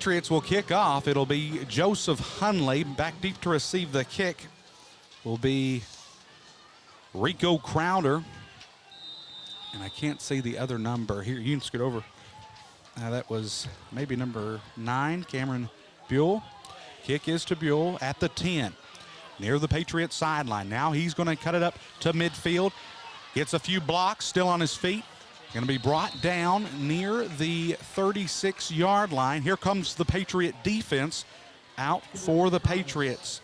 Patriots will kick off. It'll be Joseph Hunley. Back deep to receive the kick will be Rico Crowder. And I can't see the other number. Here, you can scoot over. That was maybe number 9, Cameron Buell. Kick is to Buell at the 10, near the Patriots sideline. Now he's going to cut it up to midfield. Gets a few blocks, still on his feet. Going to be brought down near the 36-yard line. Here comes the Patriot defense out for the Patriots.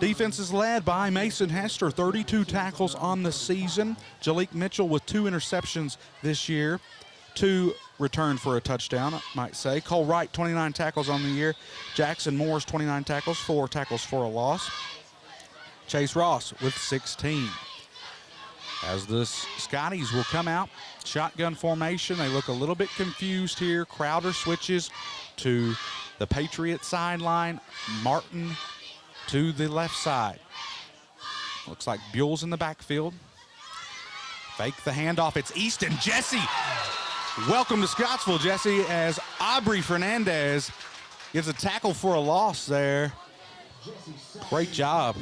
Defense is led by Mason Hester, 32 tackles on the season. Jalik Mitchell with 2 interceptions this year. 2 returned for a touchdown, I might say. Cole Wright, 29 tackles on the year. Jackson Morris, 29 tackles, 4 tackles for a loss. Chase Ross with 16. As the Scotties will come out, shotgun formation. They look a little bit confused here. Crowder switches to the Patriot sideline. Martin to the left side. Looks like Buell's in the backfield. Fake the handoff. It's Easton Jesse. Welcome to Scottsville, Jesse, as Aubrey Fernandez gives a tackle for a loss there. Great job.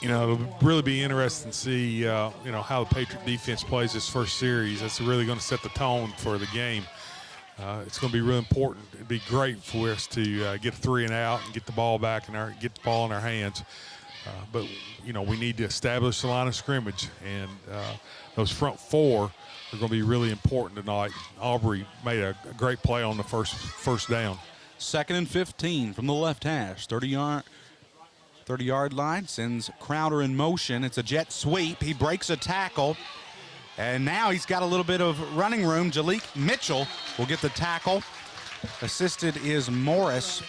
You know, it'll really be interesting to see, you know, how the Patriot defense plays this first series. That's really going to set the tone for the game. It's going to be really important. It'd be great for us to get a 3 and out and get the ball back and get the ball in our hands. But, you know, we need to establish the line of scrimmage, and those front 4 are going to be really important tonight. Aubrey made a great play on the first down. 2nd and 15 from the left hash, 30-yard line, sends Crowder in motion. It's a jet sweep. He breaks a tackle, and now he's got a little bit of running room. Jalik Mitchell will get the tackle. Assisted is Morris,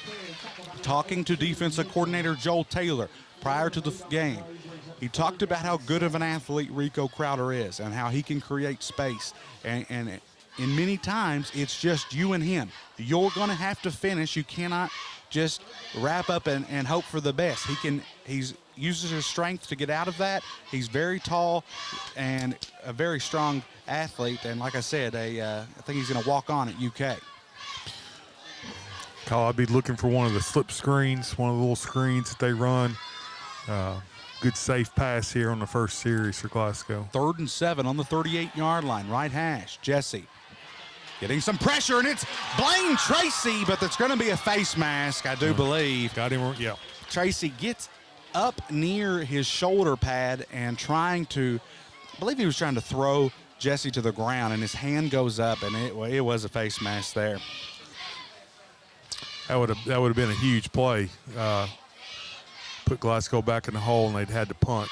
talking to defensive coordinator Joel Taylor prior to the game. He talked about how good of an athlete Rico Crowder is and how he can create space. And in many times, it's just you and him. You're going to have to finish. You cannot just wrap up and hope for the best. He uses his strength to get out of that. He's very tall and a very strong athlete. And like I said, I think he's going to walk on at UK. Kyle, I'd be looking for one of the slip screens, one of the little screens that they run. Good safe pass here on the first series for Glasgow. 3rd and 7 on the 38-yard line, right hash. Jesse getting some pressure, and it's Blaine Tracy, but there's going to be a face mask, I do believe. Got him, yeah. Tracy gets up near his shoulder pad and I believe he was trying to throw Jesse to the ground, and his hand goes up, and it was a face mask there. That would have been a huge play. Put Glasgow back in the hole, and they'd had to punt.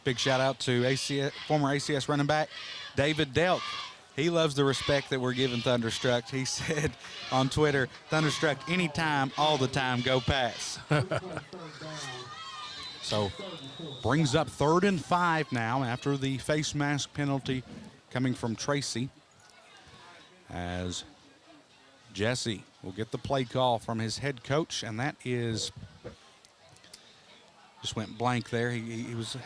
Big shout out to former ACS running back David Delk. He loves the respect that we're giving Thunderstruck. He said on Twitter, Thunderstruck anytime, all the time, go pass. So brings up 3rd and 5 now after the face mask penalty coming from Tracy, as Jesse will get the play call from his head coach, and that is, just went blank there. He was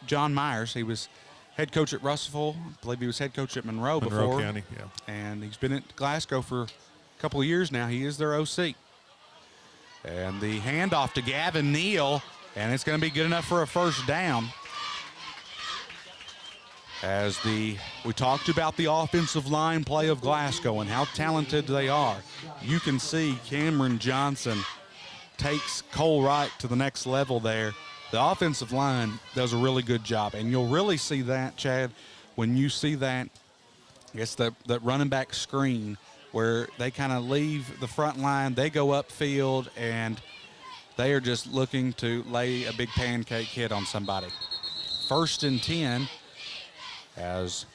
John Myers. He was head coach at Russellville. I believe he was head coach at Monroe before. County, yeah. And he's been at Glasgow for a couple of years now. He is their OC. And the handoff to Gavin Neal, and it's going to be good enough for a first down. As we talked about the offensive line play of Glasgow and how talented they are. You can see Cameron Johnson takes Cole Wright to the next level there. The offensive line does a really good job, and you'll really see that, Chad, when you see that, I guess that running back screen where they kind of leave the front line, they go upfield, and they are just looking to lay a big pancake hit on somebody. 1st and 10, as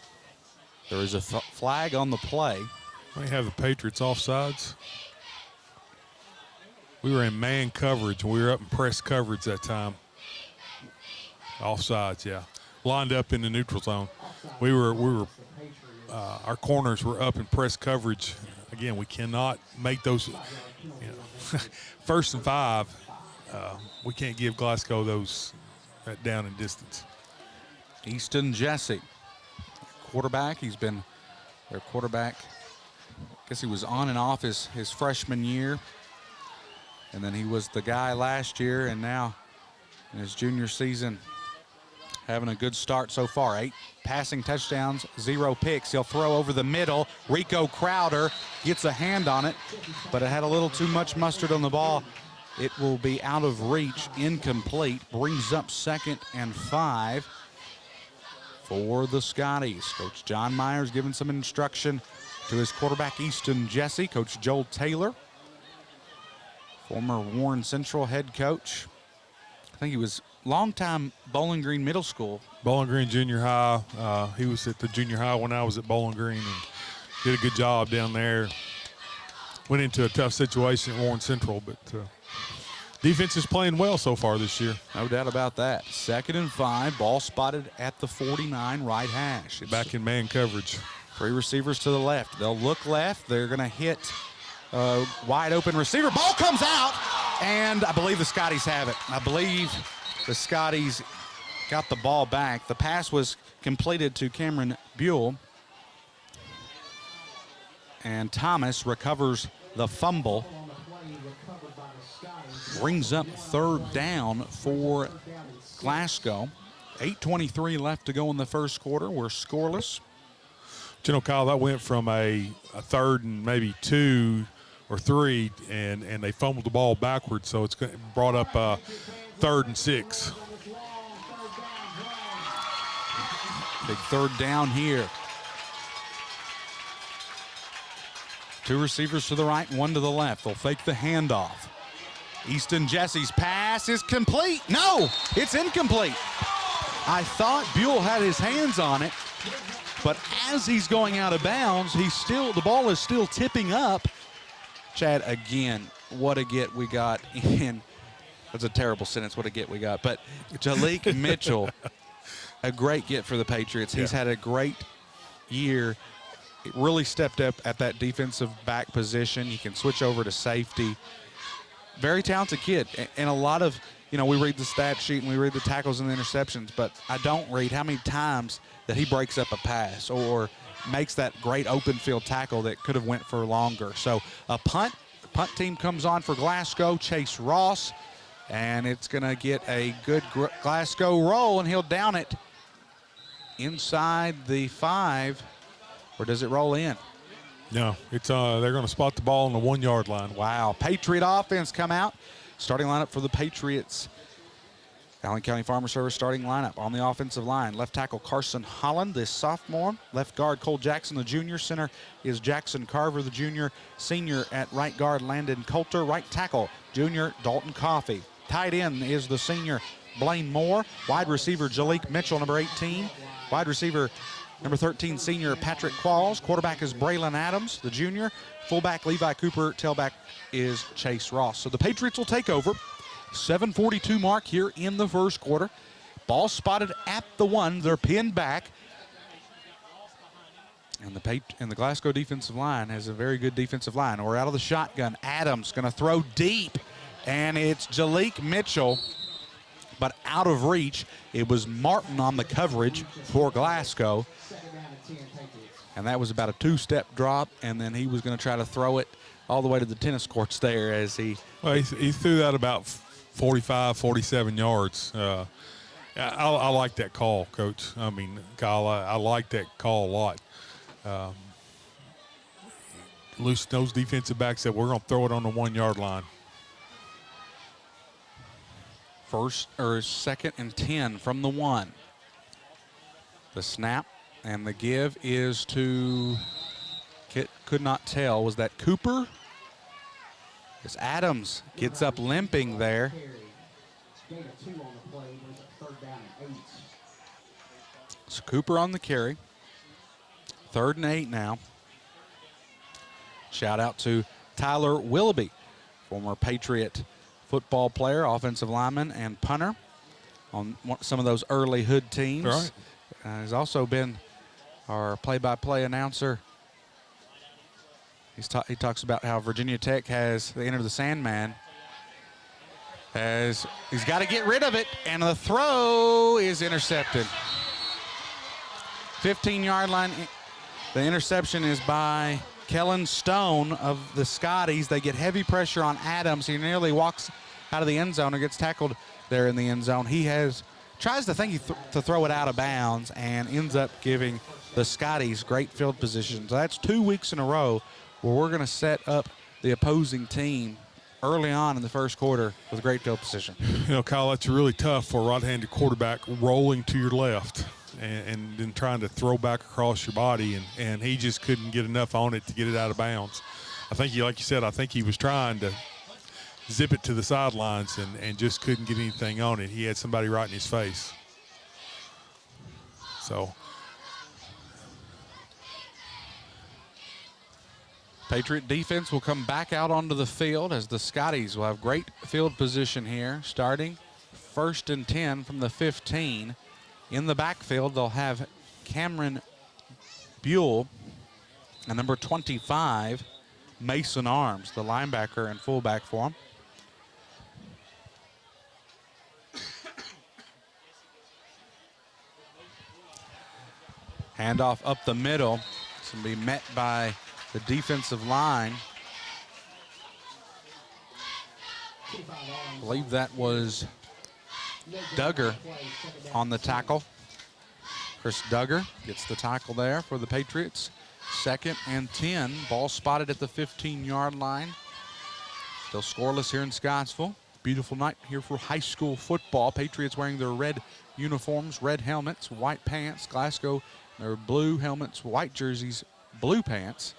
there is a flag on the play. We have the Patriots offsides. We were in man coverage. We were up in press coverage that time. Offsides, yeah. Lined up in the neutral zone. Our corners were up in press coverage. Again, we cannot make those, 1st and 5. We can't give Glasgow that down and distance. Easton Jesse, quarterback. He's been their quarterback. I guess he was on and off his freshman year. And then he was the guy last year, and now in his junior season, having a good start so far. 8 passing touchdowns, 0 picks. He'll throw over the middle. Rico Crowder gets a hand on it, but it had a little too much mustard on the ball. It will be out of reach, incomplete. Brings up 2nd and 5 for the Scotties. Coach John Myers giving some instruction to his quarterback, Easton Jesse. Coach Joel Taylor, former Warren Central head coach. I think he was longtime Bowling Green Middle School. Bowling Green Junior High. He was at the junior high when I was at Bowling Green and did a good job down there. Went into a tough situation at Warren Central, but defense is playing well so far this year. No doubt about that. 2nd and 5, ball spotted at the 49 right hash. It's back in man coverage. 3 receivers to the left. They'll look left. They're going to hit a wide open receiver. Ball comes out, and I believe the Scotties have it. I believe the Scotties got the ball back. The pass was completed to Cameron Buell, and Thomas recovers the fumble. Brings up 3rd down for Glasgow. 8:23 left to go in the first quarter. We're scoreless. You know, Kyle, that went from a 3rd and maybe 2 or 3, and they fumbled the ball backwards, so it's brought up 3rd and 6. Big 3rd down here. 2 receivers to the right and 1 to the left. They'll fake the handoff. Easton Jesse's pass is complete. No, it's incomplete. I thought Buell had his hands on it, but as he's going out of bounds, the ball is still tipping up. Chad, again, what a get we got in. That's a terrible sentence, what a get we got. But Jalik Mitchell, a great get for the Patriots. He's had a great year. It really stepped up at that defensive back position. He can switch over to safety. Very talented kid. And a lot of, we read the stat sheet and we read the tackles and the interceptions, but I don't read how many times that he breaks up a pass or makes that great open field tackle that could have went for longer. So a punt. The punt team comes on for Glasgow, Chase Ross, and it's going to get a good Glasgow roll, and he'll down it inside the 5. Or does it roll in? No, it's they're going to spot the ball on the 1-yard line. Wow. Patriot offense come out. Starting lineup for the Patriots. Allen County Farmer Service starting lineup on the offensive line. Left tackle Carson Holland, the sophomore. Left guard Cole Jackson, the junior. Center is Jackson Carver, the junior. Senior at right guard Landon Coulter. Right tackle junior Dalton Coffey. Tight end is the senior Blaine Moore. Wide receiver Jalik Mitchell, number 18. Wide receiver number 13, senior Patrick Qualls. Quarterback is Braylon Adams, the junior. Fullback Levi Cooper. Tailback is Chase Ross. So the Patriots will take over. 7:42 mark here in the first quarter. Ball spotted at the 1. They're pinned back. And the Glasgow defensive line has a very good defensive line. We're out of the shotgun. Adams going to throw deep. And it's Jalik Mitchell, but out of reach. It was Martin on the coverage for Glasgow. And that was about a 2-step drop, and then he was going to try to throw it all the way to the tennis courts there as he... Well, he threw that about 45, 47 yards. I like that call, Coach. I mean, Kyle, I like that call a lot. Loosen those defensive backs that we're going to throw it on the 1-yard line. 2nd and 10 from the 1. The snap and the give is to, could not tell, was that Cooper? As Adams gets up limping there. So Cooper on the carry. 3rd and 8 now. Shout out to Tyler Willoughby, former Patriot football player, offensive lineman, and punter on some of those early hood teams. Right. He's also been our play-by-play announcer. He talks about how Virginia Tech has the Enter the Sandman. As he's got to get rid of it, and the throw is intercepted. 15-yard line. The interception is by Kellen Stone of the Scotties. They get heavy pressure on Adams. He nearly walks out of the end zone or gets tackled there in the end zone. He tries to think to throw it out of bounds and ends up giving the Scotties great field position. So that's 2 weeks in a row where we're going to set up the opposing team early on in the first quarter with great field position. You know, Kyle, that's really tough for a right-handed quarterback rolling to your left and then trying to throw back across your body, and he just couldn't get enough on it to get it out of bounds. I think, like you said, I think he was trying to zip it to the sidelines and just couldn't get anything on it. He had somebody right in his face. So Patriot defense will come back out onto the field as the Scotties will have great field position here, starting 1st and 10 from the 15. In the backfield, they'll have Cameron Buell and number 25, Mason Arms, the linebacker and fullback for them. Handoff up the middle. It's going to be met by the defensive line. I believe that was Duggar on the tackle. Chris Duggar gets the tackle there for the Patriots. 2nd and 10. Ball spotted at the 15-yard line. Still scoreless here in Scottsville. Beautiful night here for high school football. Patriots wearing their red uniforms, red helmets, white pants. Glasgow, their blue helmets, white jerseys, blue pants.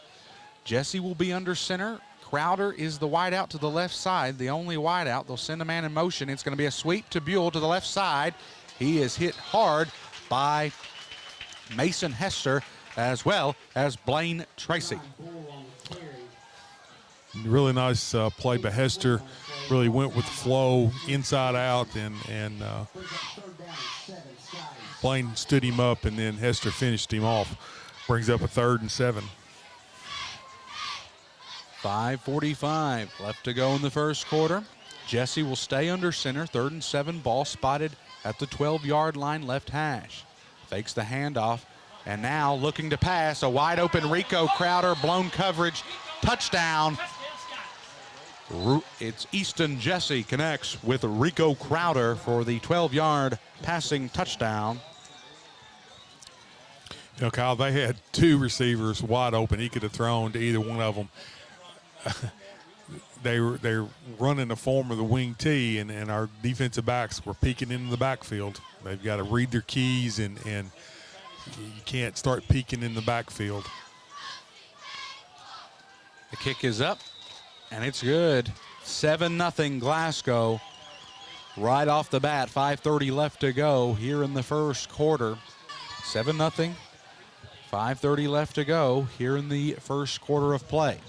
Jesse will be under center. Crowder is the wide out to the left side, the only wide out. They'll send a man in motion. It's going to be a sweep to Buell to the left side. He is hit hard by Mason Hester as well as Blaine Tracy. Really nice play by Hester. Really went with the flow inside out, and Blaine stood him up, and then Hester finished him off. Brings up a 3rd and 7. 5:45 left to go in the first quarter. Jesse will stay under center. 3rd and 7. Ball spotted at the 12-yard line, left hash. Fakes the handoff, and now looking to pass. A wide open Rico Crowder, blown coverage, touchdown. It's Easton Jesse connects with Rico Crowder for the 12-yard passing touchdown. You know, Kyle, they had 2 receivers wide open. He could have thrown to either one of them. They're running the form of the wing T, and our defensive backs were peeking into the backfield. They've got to read their keys, and you can't start peeking in the backfield. The kick is up, and it's good. 7-0 Glasgow right off the bat. 5:30 left to go here in the first quarter. 7-0. 5:30 left to go here in the first quarter of play.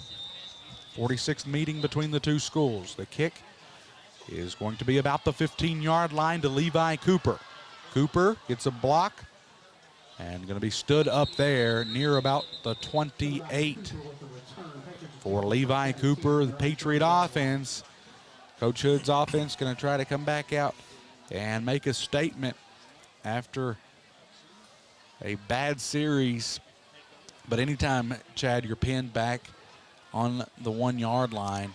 46th meeting between the two schools. The kick is going to be about the 15-yard line to Levi Cooper. Cooper gets a block and going to be stood up there near about the 28 for Levi Cooper. The Patriot offense, Coach Hood's offense, going to try to come back out and make a statement after a bad series. But anytime, Chad, you're pinned back on the 1-yard line,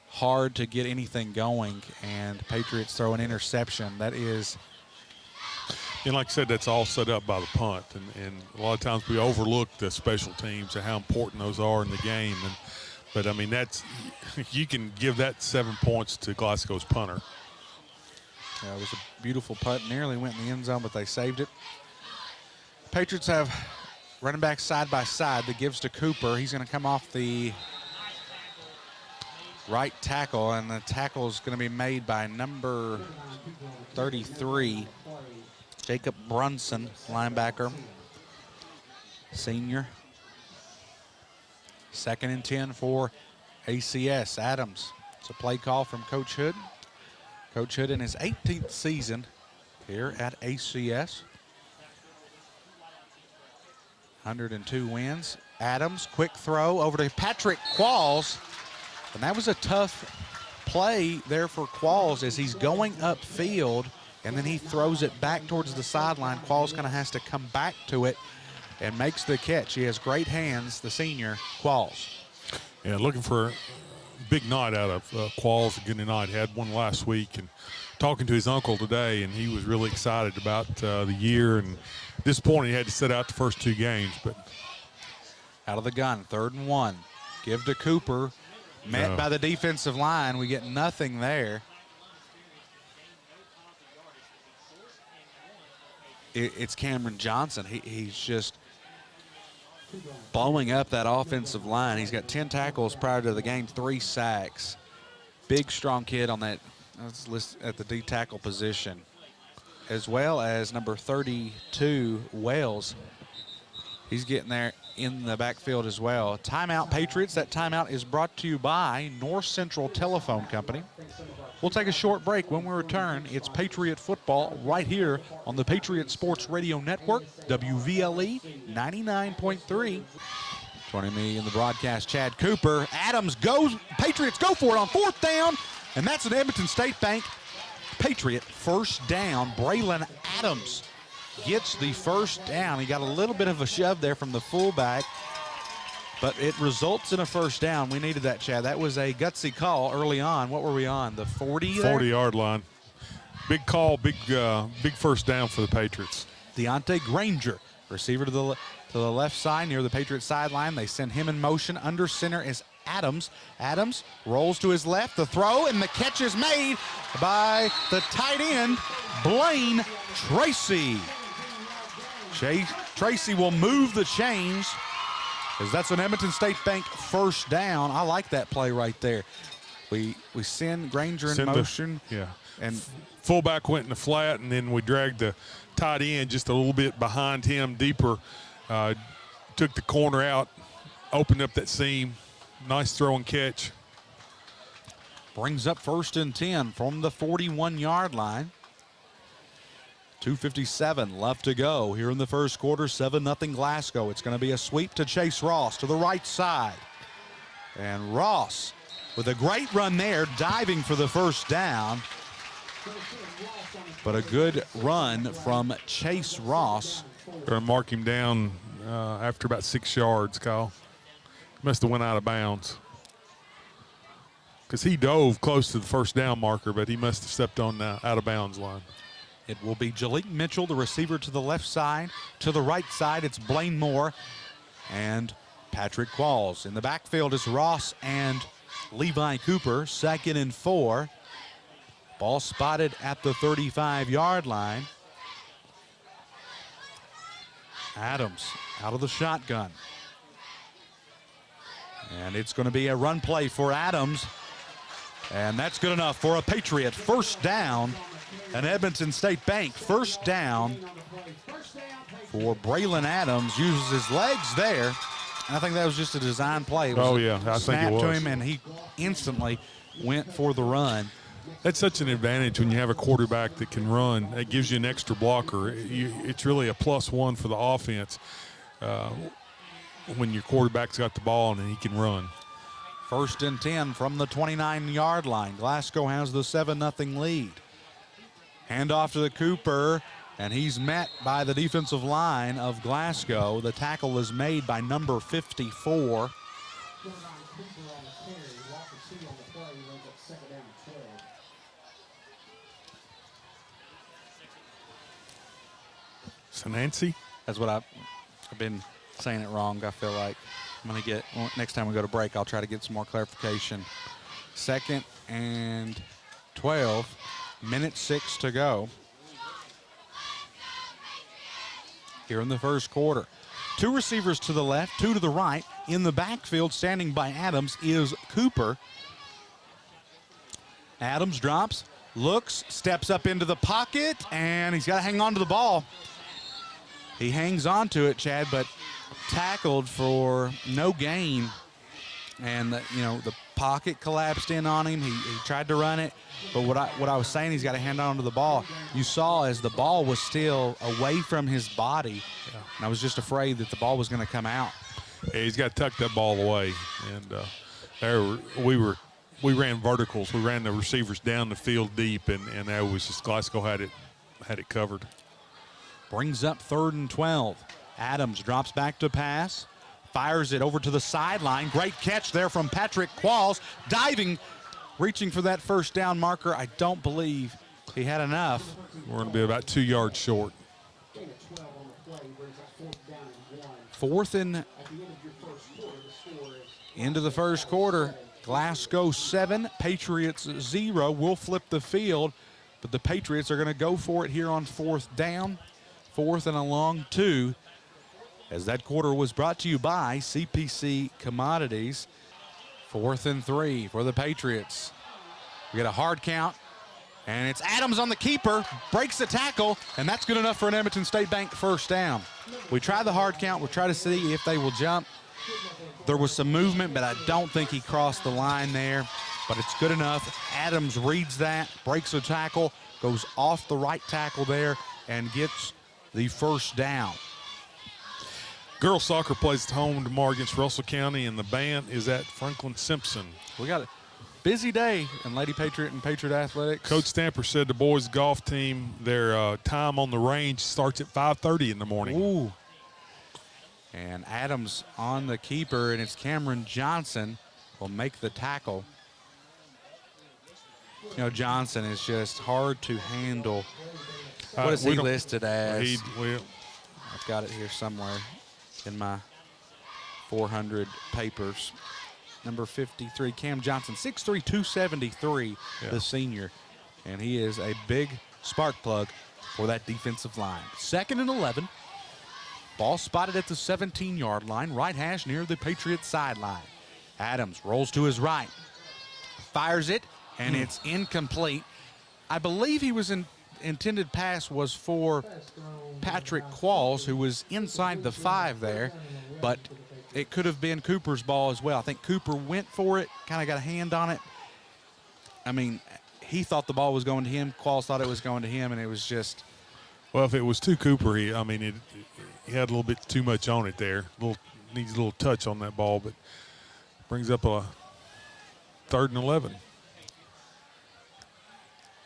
hard to get anything going, and Patriots throw an interception. That is, and like I said, that's all set up by the punt, and a lot of times we overlook the special teams and how important those are in the game. But I mean, that's, you can give that 7 points to Glasgow's punter. Yeah, it was a beautiful punt, nearly went in the end zone, but they saved it. Patriots have running back side by side that gives to Cooper. He's going to come off the right tackle, and the tackle is going to be made by number 33, Jacob Brunson, linebacker, senior. 2nd and 10 for ACS. Adams. It's a play call from Coach Hood. Coach Hood in his 18th season here at ACS. 102 wins. Adams, quick throw over to Patrick Qualls. And that was a tough play there for Qualls as he's going upfield, and then he throws it back towards the sideline. Qualls kind of has to come back to it. and makes the catch. He has great hands, the senior, Qualls. Yeah, looking for a big night out of Qualls. A good night. He had one last week, and talking to his uncle today, and he was really excited about the year, and disappointed he had to sit out the first 2 games. But out of the gun, 3rd and 1. Give to Cooper. Met by the defensive line. We get nothing there. It's Cameron Johnson. He's just blowing up that offensive line. He's got 10 tackles prior to the game, 3 sacks. Big, strong kid on that. Let's list at the D tackle position, as well as number 32, Wales. He's getting there in the backfield as well. Timeout, Patriots. That timeout is brought to you by North Central Telephone Company. We'll take a short break. When we return, it's Patriot football right here on the Patriot Sports Radio Network, WVLE 99.3. Joining me in the broadcast, Chad Cooper. Adams goes, Patriots go for it on 4th down, and that's an Edmonton State Bank Patriot first down. Braylon Adams gets the first down. He got a little bit of a shove there from the fullback, but it results in a first down. We needed that, Chad. That was a gutsy call early on. What were we on, the 40 there? 40-yard line. Big call, big first down for the Patriots. Deontay Granger, receiver to the left side near the Patriots sideline. They send him in motion. Under center is Adams. Adams rolls to his left, the throw, and the catch is made by the tight end, Blaine Tracy. Tracy will move the chains, because that's an Edmonton State Bank first down. I like that play right there. We send Granger in motion. And fullback went in the flat, and then we dragged the tight end just a little bit behind him, deeper. Took the corner out, opened up that seam. Nice throw and catch. Brings up 1st and 10 from the 41-yard line. 2:57 left to go here in the first quarter. 7-0 Glasgow. It's going to be a sweep to Chase Ross to the right side. And Ross with a great run there, diving for the first down. But a good run from Chase Ross. Going to mark him down after about 6 yards, Kyle. Must have went out of bounds, because he dove close to the first down marker, but he must have stepped on the out of bounds line. It will be Jalik Mitchell, the receiver, to the left side. To the right side, it's Blaine Moore and Patrick Qualls. In the backfield is Ross and Levi Cooper. 2nd and 4. Ball spotted at the 35-yard line. Adams out of the shotgun. And it's going to be a run play for Adams. And that's good enough for a Patriot first down. An Edmonton State Bank first down for Braylon Adams. Uses his legs there. And I think that was just a design play. I think it was. Snap to him, and he instantly went for the run. That's such an advantage when you have a quarterback that can run. It gives you an extra blocker. It's really a +1 for the offense when your quarterback's got the ball and he can run. 1st and 10 from the 29-yard line. Glasgow has the 7-0 lead. Handoff to the Cooper, and he's met by the defensive line of Glasgow. The tackle is made by number 54. Nancy? That's what I've been saying it wrong. I feel like I'm going to get, next time we go to break, I'll try to get some more clarification. 2nd and 12, minute 6 to go here in the first quarter. 2 receivers to the left, 2 to the right. In the backfield, standing by Adams, is Cooper. Adams drops, looks, steps up into the pocket, and he's got to hang on to the ball. He hangs on to it, Chad, but tackled for no gain. And, the pocket collapsed in on him. He tried to run it. But what I was saying, he's got to hand on to the ball. You saw as the ball was still away from his body, and I was just afraid that the ball was going to come out. Yeah, he's got to tuck that ball away. And there we ran verticals. We ran the receivers down the field deep, and that was just Glasgow had it covered. Brings up 3rd and 12. Adams drops back to pass, fires it over to the sideline. Great catch there from Patrick Qualls, diving, reaching for that first down marker. I don't believe he had enough. We're going to be about 2 yards short. 4th and into the first quarter. Glasgow 7, Patriots 0. We'll flip the field, but the Patriots are going to go for it here on 4th down. 4th and a long 2. As that quarter was brought to you by CPC Commodities. 4th and 3 for the Patriots. We get a hard count, and it's Adams on the keeper, breaks the tackle, and that's good enough for an Edmonton State Bank first down. We try the hard count. We'll try to see if they will jump. There was some movement, but I don't think he crossed the line there, but it's good enough. Adams reads that, breaks the tackle, goes off the right tackle there, and gets the first down. Girls soccer plays at home tomorrow against Russell County, and the band is at Franklin Simpson. We got a busy day in Lady Patriot and Patriot Athletics. Coach Stamper said the boys golf team, their time on the range starts at 5:30 in the morning. Ooh. And Adams on the keeper, and it's Cameron Johnson will make the tackle. You know, Johnson is just hard to handle. What is he listed as? I've got it here somewhere in my 400 papers. Number 53, Cam Johnson, 6'3", 273, the senior. And he is a big spark plug for that defensive line. 2nd and 11. Ball spotted at the 17-yard line, right hash near the Patriots sideline. Adams rolls to his right, fires it, and it's incomplete. I believe he was intended pass was for Patrick Qualls, who was inside the 5 there, but it could have been Cooper's ball as well. I think Cooper went for it, kind of got a hand on it. I mean, he thought the ball was going to him. Qualls thought it was going to him, and it was just. Well, if it was to Cooper, he had a little bit too much on it there. Needs a little touch on that ball, but brings up a 3rd and 11.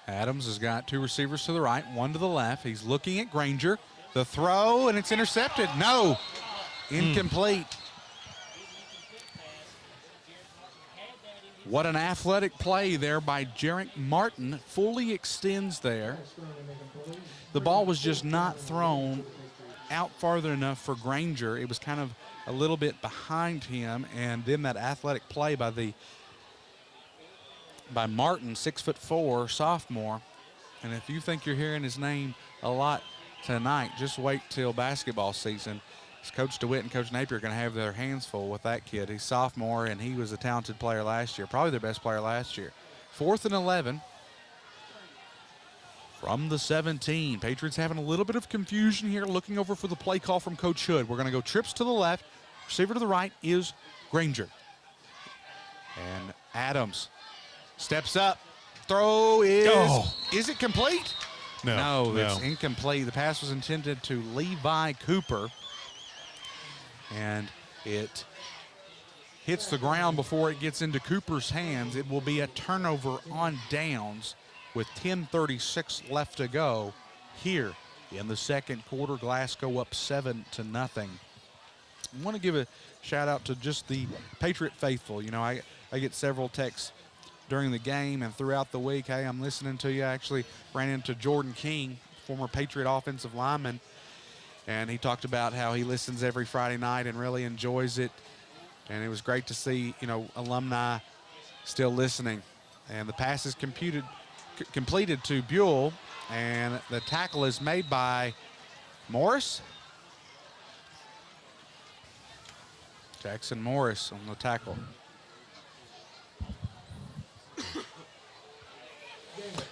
Adams has got 2 receivers to the right, 1 to the left. He's looking at Granger. The throw, and it's intercepted. No, incomplete. What an athletic play there by Jarek Martin. Fully extends there. The ball was just not thrown out farther enough for Granger. It was kind of a little bit behind him, and then that athletic play by Martin, 6'4", sophomore. And if you think you're hearing his name a lot tonight, just wait till basketball season. Coach DeWitt and Coach Napier are going to have their hands full with that kid. He's sophomore, and he was a talented player last year, probably their best player last year. 4th and 11 from the 17. Patriots having a little bit of confusion here, looking over for the play call from Coach Hood. We're going to go trips to the left. Receiver to the right is Granger. And Adams steps up. Throw is it complete? No, it's incomplete. The pass was intended to Levi Cooper, and it hits the ground before it gets into Cooper's hands. It will be a turnover on downs with 10:36 left to go here in the second quarter. Glasgow up 7-0. I want to give a shout out to just the Patriot faithful. You know, I get several texts during the game and throughout the week. Hey, I'm listening to you. I actually ran into Jordan King, former Patriot offensive lineman, and he talked about how he listens every Friday night and really enjoys it. And it was great to see, you know, alumni still listening. And the pass is completed to Buell, and the tackle is made by Morris. Jackson Morris on the tackle.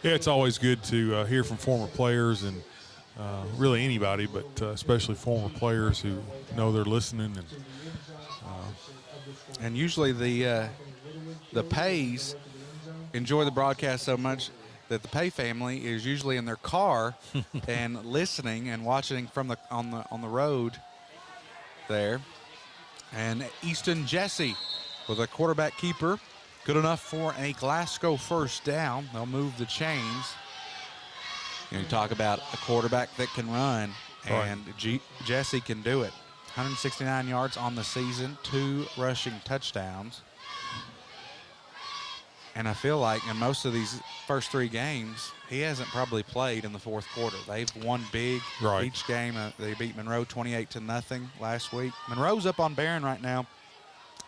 Yeah, it's always good to hear from former players and really anybody, but especially former players who know they're listening. And usually the Pays enjoy the broadcast so much that the Pay family is usually in their car and listening and watching from the on the road there. And Easton Jesse with a quarterback keeper. Good enough for a Glasgow first down. They'll move the chains. You talk about a quarterback that can run. And Jesse can do it. 169 yards on the season, 2 rushing touchdowns. And I feel like in most of these first 3 games, he hasn't probably played in the fourth quarter. They've won big each game. They beat Monroe 28-0 last week. Monroe's up on Barron right now,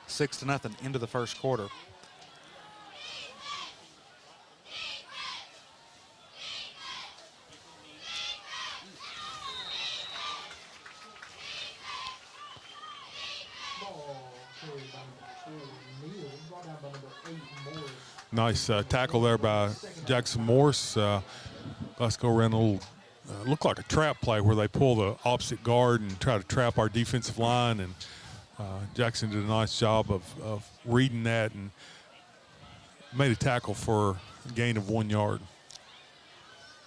6-0 into the first quarter. Nice tackle there by Jackson Morse. Glasgow ran a little, looked like a trap play where they pull the opposite guard and try to trap our defensive line. And Jackson did a nice job of reading that and made a tackle for a gain of 1 yard.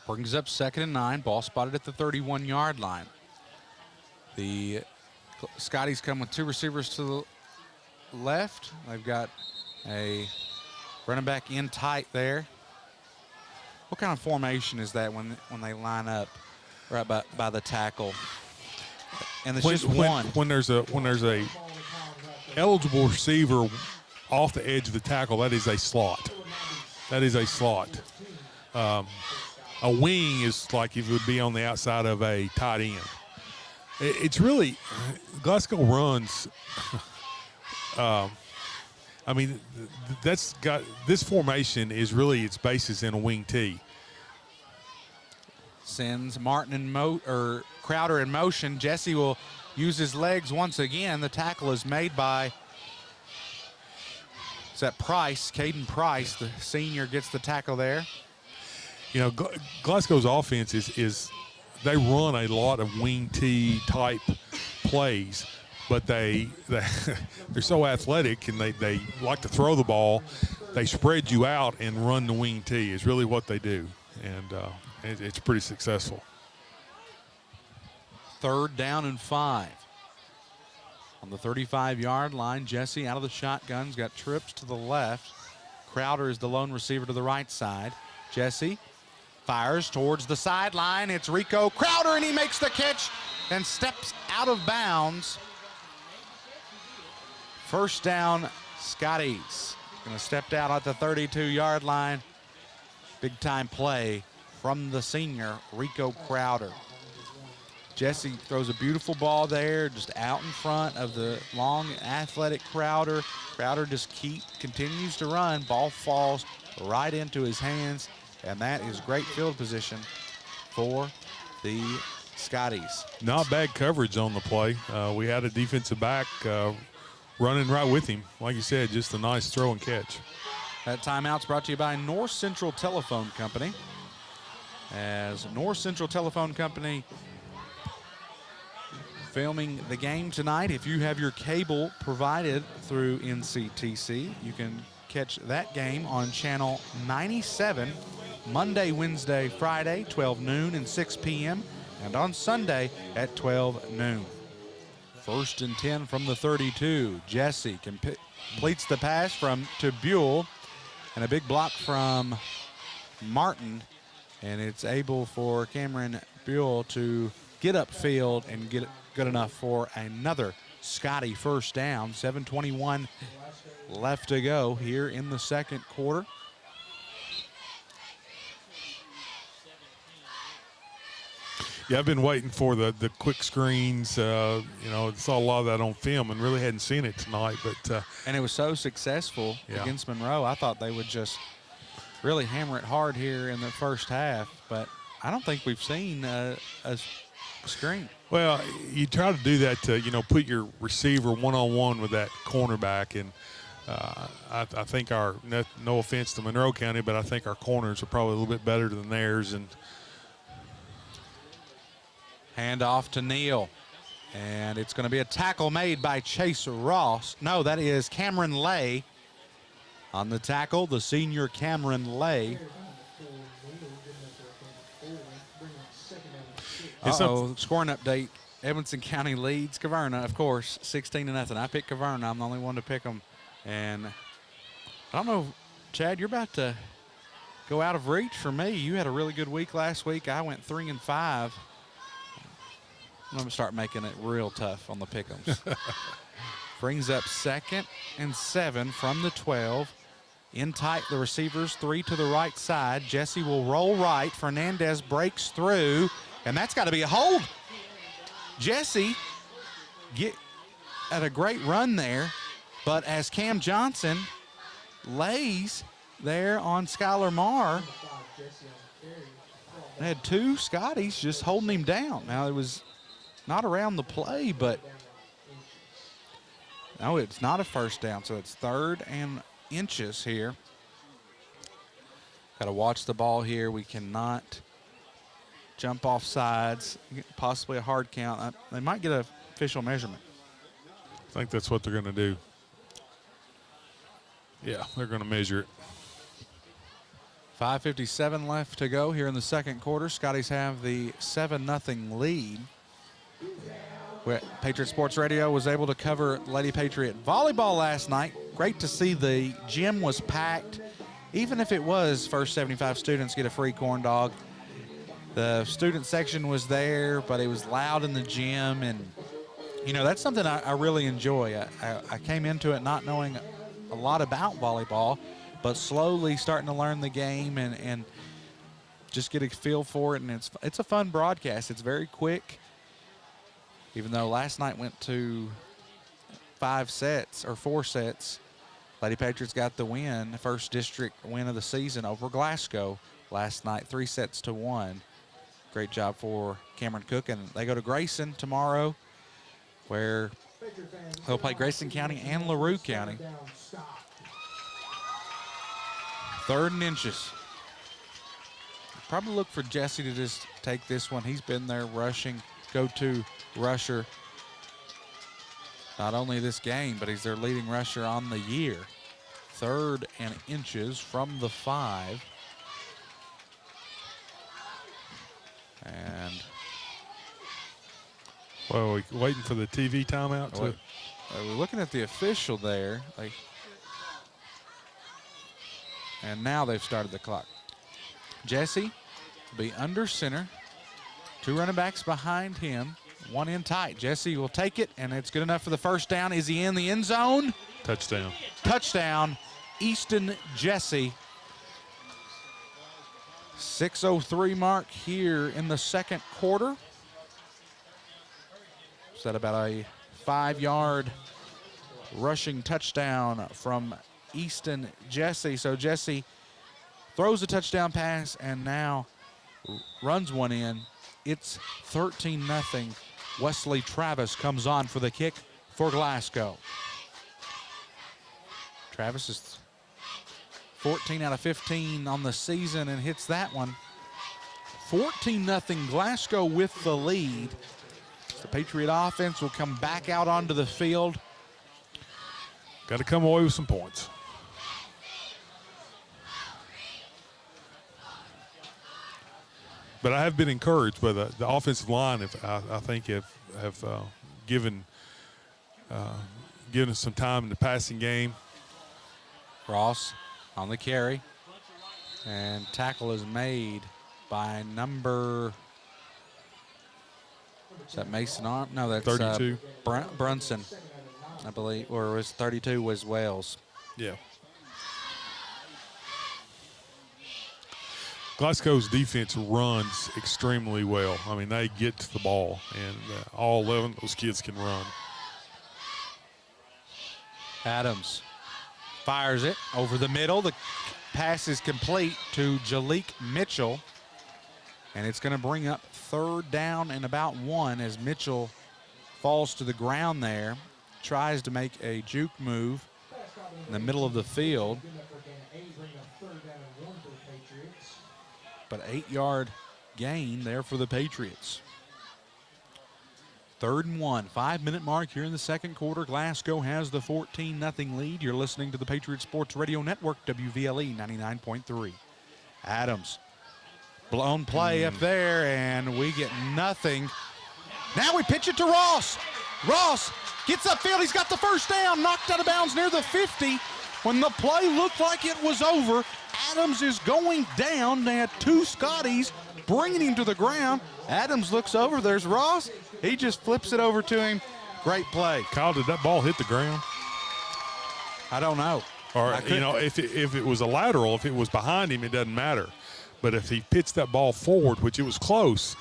Brings up 2nd and 9. Ball spotted at the 31-yard line. The Scotties come with 2 receivers to the left. They've got a running back in tight there. What kind of formation is that when they line up right by the tackle? And it's just one. When there's a eligible receiver off the edge of the tackle, that is a slot. That is a slot. A wing is like if it would be on the outside of a tight end. It's really Glasgow runs. I mean, that's got this formation is really its basis in a wing T. Sends Martin in Crowder in motion. Jesse will use his legs once again. The tackle is made by Price, Caden Price. The senior gets the tackle there. You know, Glasgow's offense is they run a lot of wing T type plays. But they're so athletic and they like to throw the ball. They spread you out and run the wing T is really what they do. And it's pretty successful. 3rd down and 5. On the 35-yard line, Jesse out of the shotgun's got trips to the left. Crowder is the lone receiver to the right side. Jesse fires towards the sideline. It's Rico Crowder, and he makes the catch and steps out of bounds. 1st down, Scotties. Going to step out at the 32-yard line. Big time play from the senior, Rico Crowder. Jesse throws a beautiful ball there, just out in front of the long, athletic Crowder. Crowder just continues to run. Ball falls right into his hands, and that is great field position for the Scotties. Not bad coverage on the play. We had a defensive back running right with him. Like you said, just a nice throw and catch. That timeout's brought to you by North Central Telephone Company. As North Central Telephone Company filming the game tonight. If you have your cable provided through NCTC, you can catch that game on channel 97 Monday, Wednesday, Friday, 12 noon and 6 p.m. and on Sunday at 12 noon. 1st and 10 from the 32. Jesse completes the pass to Buell, and a big block from Martin, and it's able for Cameron Buell to get upfield and get it good enough for another Scotty 1st down. 7:21 left to go here in the 2nd quarter. Yeah, I've been waiting for the quick screens. You know, saw a lot of that on film and really hadn't seen it tonight. But and it was so successful against Monroe. I thought they would just really hammer it hard here in the first half. But I don't think we've seen a screen. Well, you try to do that to, you know, put your receiver one-on-one with that cornerback. And I think no offense to Monroe County, but I think our corners are probably a little bit better than theirs. And hand off to Neal, and it's going to be a tackle made by Chase Ross. No, that is Cameron Lay on the tackle, the senior Cameron Lay. Scoring update. Edmonson County leads Caverna, of course, 16-0. I picked Caverna. I'm the only one to pick them. And I don't know, Chad, you're about to go out of reach for me. You had a really good week last week. I went 3-5. I'm going to start making it real tough on the pick'ems. Brings up 2nd and 7 from the 12. In tight, the receivers, 3 to the right side. Jesse will roll right. Fernandez breaks through, and that's got to be a hold. Jesse get at a great run there, but as Cam Johnson lays there on Skylar Marr, they had 2 Scotties just holding him down. Now, it was not around the play, but no, it's not a first down, so it's 3rd and inches here. Got to watch the ball here. We cannot jump off sides, possibly a hard count. They might get an official measurement. I think that's what they're going to do. Yeah, they're going to measure it. 5:57 left to go here in the second quarter. Scotties have the 7-0 lead. Patriot Sports Radio was able to cover Lady Patriot volleyball last night. Great to see the gym was packed. Even if it was first 75 students get a free corn dog. The student section was there, but it was loud in the gym. And, you know, that's something I really enjoy. I came into it not knowing a lot about volleyball, but slowly starting to learn the game and just get a feel for it. And it's a fun broadcast. It's very quick. Even though last night went to 4 sets, Lady Patriots got the win, the first district win of the season over Glasgow last night, 3-1. Great job for Cameron Cook. And they go to Grayson tomorrow, where they'll play Grayson County and LaRue County. 3rd and inches. Probably look for Jesse to just take this one. He's been there rushing, go-to rusher, not only this game, but he's their leading rusher on the year. 3rd and inches from the 5. And well, we waiting for the TV timeout. We're looking at the official there. And now they've started the clock. Jesse will be under center. 2 running backs behind him. 1 in tight. Jesse will take it, and it's good enough for the first down. Is he in the end zone? Touchdown. Touchdown, Easton Jesse. 6:03 mark here in the second quarter. Is that about a 5-yard rushing touchdown from Easton Jesse? So Jesse throws a touchdown pass and now runs one in. It's 13-0. Wesley Travis comes on for the kick for Glasgow. Travis is 14 out of 15 on the season and hits that one. 14-0 Glasgow with the lead. The Patriot offense will come back out onto the field. Got to come away with some points. But I have been encouraged by the offensive line. I think have given us some time in the passing game. Ross on the carry, and tackle is made by number. Is that Mason on? No, that's 32. Brunson, I believe, or was 32 was Wells. Yeah. Glasgow's defense runs extremely well. I mean, they get to the ball, and all 11 of those kids can run. Adams fires it over the middle. The pass is complete to Jalik Mitchell, and it's going to bring up 3rd down and about 1 as Mitchell falls to the ground there, tries to make a juke move in the middle of the field. But 8-yard gain there for the Patriots. 3rd and 1, 5-minute mark here in the second quarter. Glasgow has the 14-0 lead. You're listening to the Patriot Sports Radio Network, WVLE 99.3. Adams, blown play up there, and we get nothing. Now we pitch it to Ross. Ross gets upfield. He's got the first down, knocked out of bounds near the 50. When the play looked like it was over, Adams is going down. They had 2 Scotties bringing him to the ground. Adams looks over. There's Ross. He just flips it over to him. Great play. Kyle, did that ball hit the ground? I don't know. Or, you know, if it was a lateral, if it was behind him, it doesn't matter. But if he pitched that ball forward, which it was close,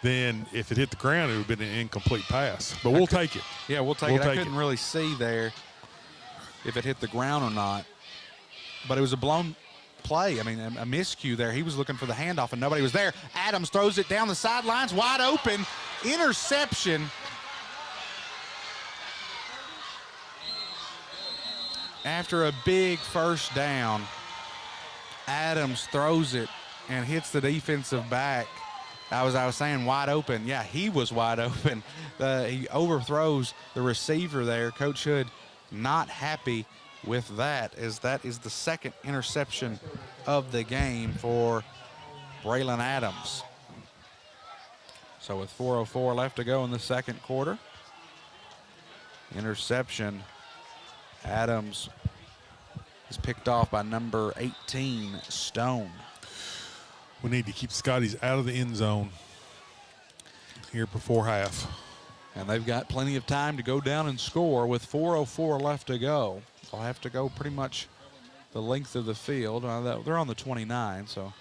then if it hit the ground, it would have been an incomplete pass. But we'll take it. Yeah, we'll take it. I couldn't really see there if it hit the ground or not. But it was a blown play. I mean, a miscue there. He was looking for the handoff, and nobody was there. Adams throws it down the sidelines, wide open. Interception. After a big first down, Adams throws it and hits the defensive back. I was saying wide open. Yeah, he was wide open. He overthrows the receiver there. Coach Hood not happy with that, as that is the second interception of the game for Braylon Adams. So with 4:04 left to go in the second quarter, interception. Adams is picked off by number 18, Stone. We need to keep Scotties out of the end zone here before half. And they've got plenty of time to go down and score with 4:04 left to go. They'll have to go pretty much the length of the field. They're on the 29, so.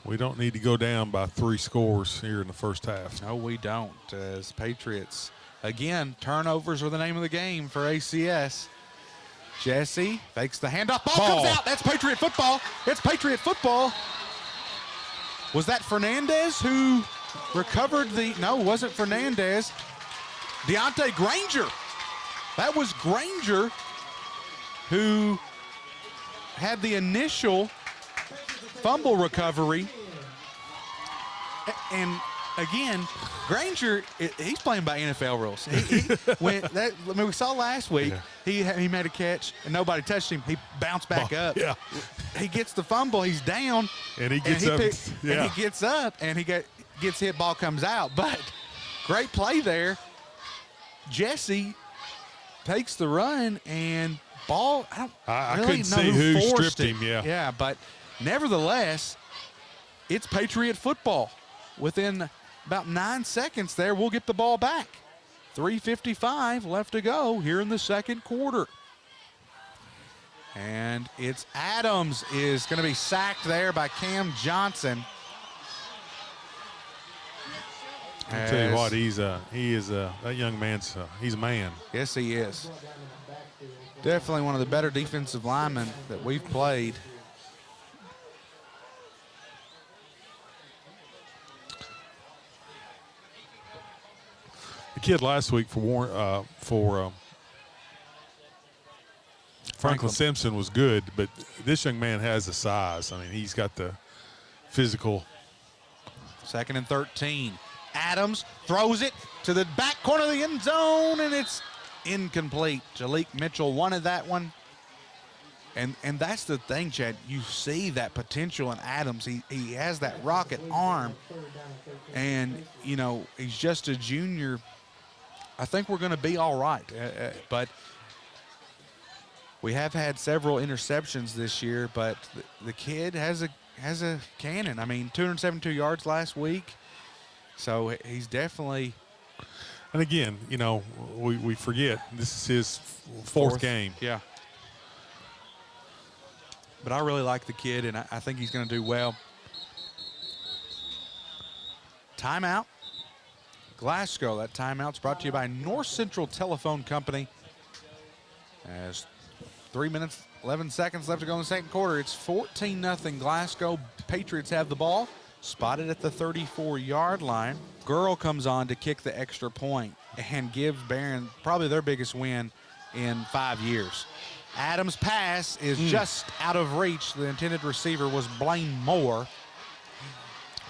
We don't need to go down by 3 scores here in the first half. No, we don't. As Patriots, again, turnovers are the name of the game for ACS. Jesse fakes the handoff. Ball comes out. That's Patriot football. It's Patriot football. Was that Fernandez who recovered the? No, it wasn't Fernandez. Deontay Granger. That was Granger who had the initial fumble recovery. And again, Granger, he's playing by NFL rules. We saw last week, he made a catch and nobody touched him. He bounced back up. Yeah. He gets the fumble, he's down. And he gets up. And he gets up and he gets hit, ball comes out. But great play there. Jesse takes the run and ball, I really couldn't see who stripped him, Yeah, but nevertheless, it's Patriot football. Within about 9 seconds there, we'll get the ball back. 3:55 left to go here in the second quarter. And it's Adams is going to be sacked there by Cam Johnson. I'll tell you what, that young man's, he's a man. Yes, he is. Definitely one of the better defensive linemen that we've played. The kid last week for Franklin Simpson was good, but this young man has the size. I mean, he's got the physical. 2nd and 13. Adams throws it to the back corner of the end zone, and it's incomplete. Jalik Mitchell wanted that one. And that's the thing, Chad. You see that potential in Adams. He has that rocket arm. And, you know, he's just a junior. I think we're going to be all right. But we have had several interceptions this year, but the kid has a cannon. I mean, 272 yards last week. So he's definitely. And again, you know, we forget this is his fourth game. Yeah. But I really like the kid, and I think he's going to do well. Timeout. Glasgow. That timeout's brought to you by North Central Telephone Company. As 3 minutes, 11 seconds left to go in the second quarter. It's 14-0 Glasgow. Patriots have the ball. Spotted at the 34-yard line. Girl comes on to kick the extra point and give Barron probably their biggest win in 5 years. Adams' pass is just out of reach. The intended receiver was Blaine Moore.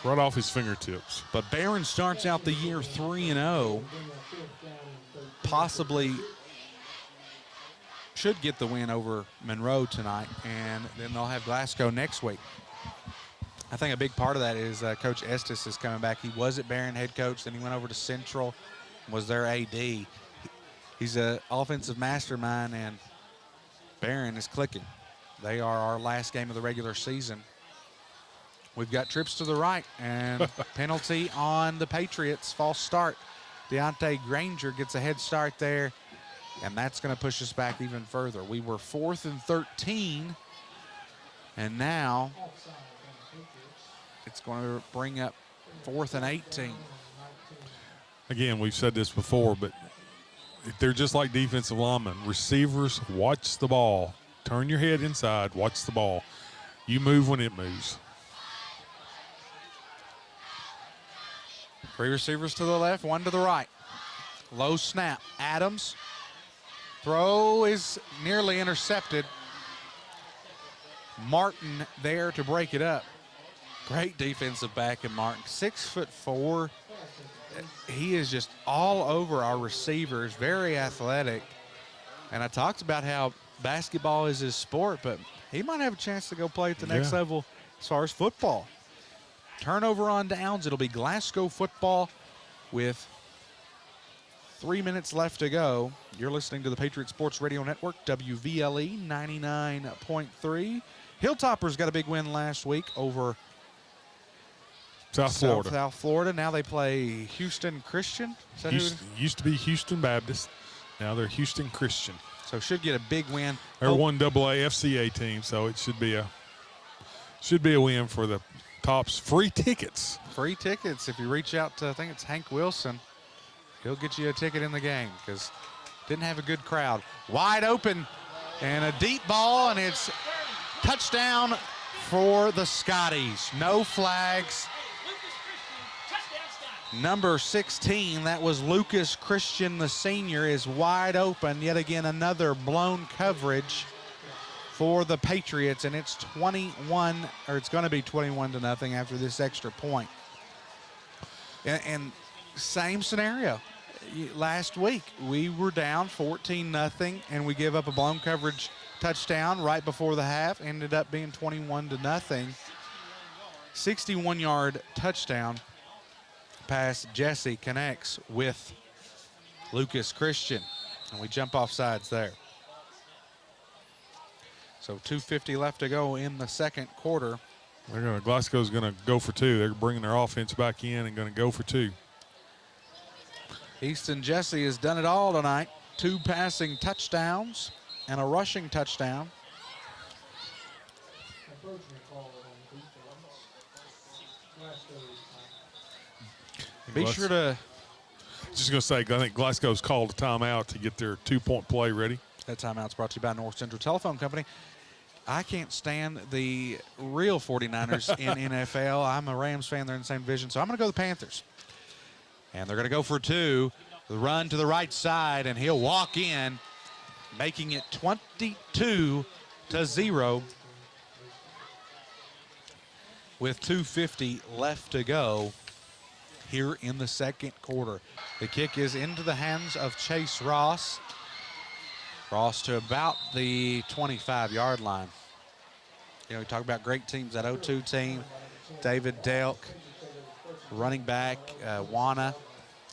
Right off his fingertips. But Barron starts out the year 3-0. Possibly should get the win over Monroe tonight, and then they'll have Glasgow next week. I think a big part of that is Coach Estes is coming back. He was at Barron head coach, then he went over to Central, was their AD. He's an offensive mastermind, and Barron is clicking. They are our last game of the regular season. We've got trips to the right and penalty on the Patriots. False start. Deontay Granger gets a head start there, and that's going to push us back even further. We were 4th and 13, and now it's going to bring up 4th and 18. Again, we've said this before, but they're just like defensive linemen. Receivers, watch the ball. Turn your head inside, watch the ball. You move when it moves. 3 receivers to the left, 1 to the right. Low snap. Adams. Throw is nearly intercepted. Martin there to break it up. Great defensive back in Martin. 6'4". He is just all over our receivers, very athletic. And I talked about how basketball is his sport, but he might have a chance to go play at the next level as far as football. Turnover on downs. It'll be Glasgow Football with 3 minutes left to go. You're listening to the Patriot Sports Radio Network, WVLE 99.3. Hilltoppers got a big win last week over South Florida. South Florida. Now they play Houston Christian. Is that Used to be Houston Baptist. Now they're Houston Christian. So should get a big win. They're one AA FCA team, so it should be a win for the Tops. Free tickets. Free tickets. If you reach out to, I think it's Hank Wilson, he'll get you a ticket in the game because didn't have a good crowd. Wide open and a deep ball, and it's touchdown for the Scotties. No flags. Number 16, that was Lucas Christian, the senior, is wide open. Yet again, another blown coverage for the Patriots, and it's 21, or it's going to be 21-0 after this extra point. And same scenario. Last week, we were down 14-0, and we give up a blown coverage touchdown right before the half. Ended up being 21-0. 61-yard touchdown pass. Jesse connects with Lucas Christian, and we jump off sides there. So 2:50 left to go in the second quarter. Glasgow's going to go for 2. They're bringing their offense back in and going to go for 2. Easton Jesse has done it all tonight. 2 passing touchdowns and a rushing touchdown. Be sure to. Just going to say, I think Glasgow's called a timeout to get their 2-point play ready. That timeout's brought to you by North Central Telephone Company. I can't stand the real 49ers in NFL. I'm a Rams fan. They're in the same division, so I'm going to go the Panthers. And they're going to go for 2. The run to the right side, and he'll walk in, making it 22-0 with 2:50 left to go here in the second quarter. The kick is into the hands of Chase Ross. Ross to about the 25-yard line. You know, we talk about great teams, that 0-2 team. David Delk, running back, Wana.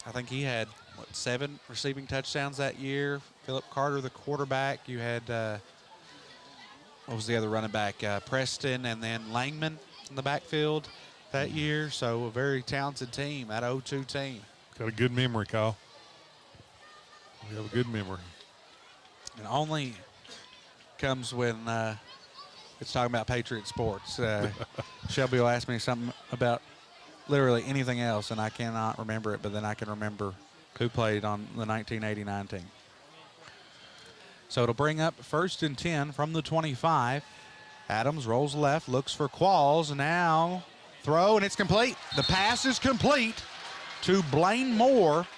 I think he had, 7 receiving touchdowns that year. Philip Carter, the quarterback. You had, what was the other running back? Preston, and then Langman in the backfield that year. So a very talented team, that 0-2 team. Got a good memory, Kyle. We have a good memory. It only comes when it's talking about Patriot sports. Shelby will ask me something about literally anything else, and I cannot remember it, but then I can remember who played on the 1989 team. So it'll bring up 1st and 10 from the 25. Adams rolls left, looks for Qualls. Now throw, and it's complete. The pass is complete to Blaine Moore.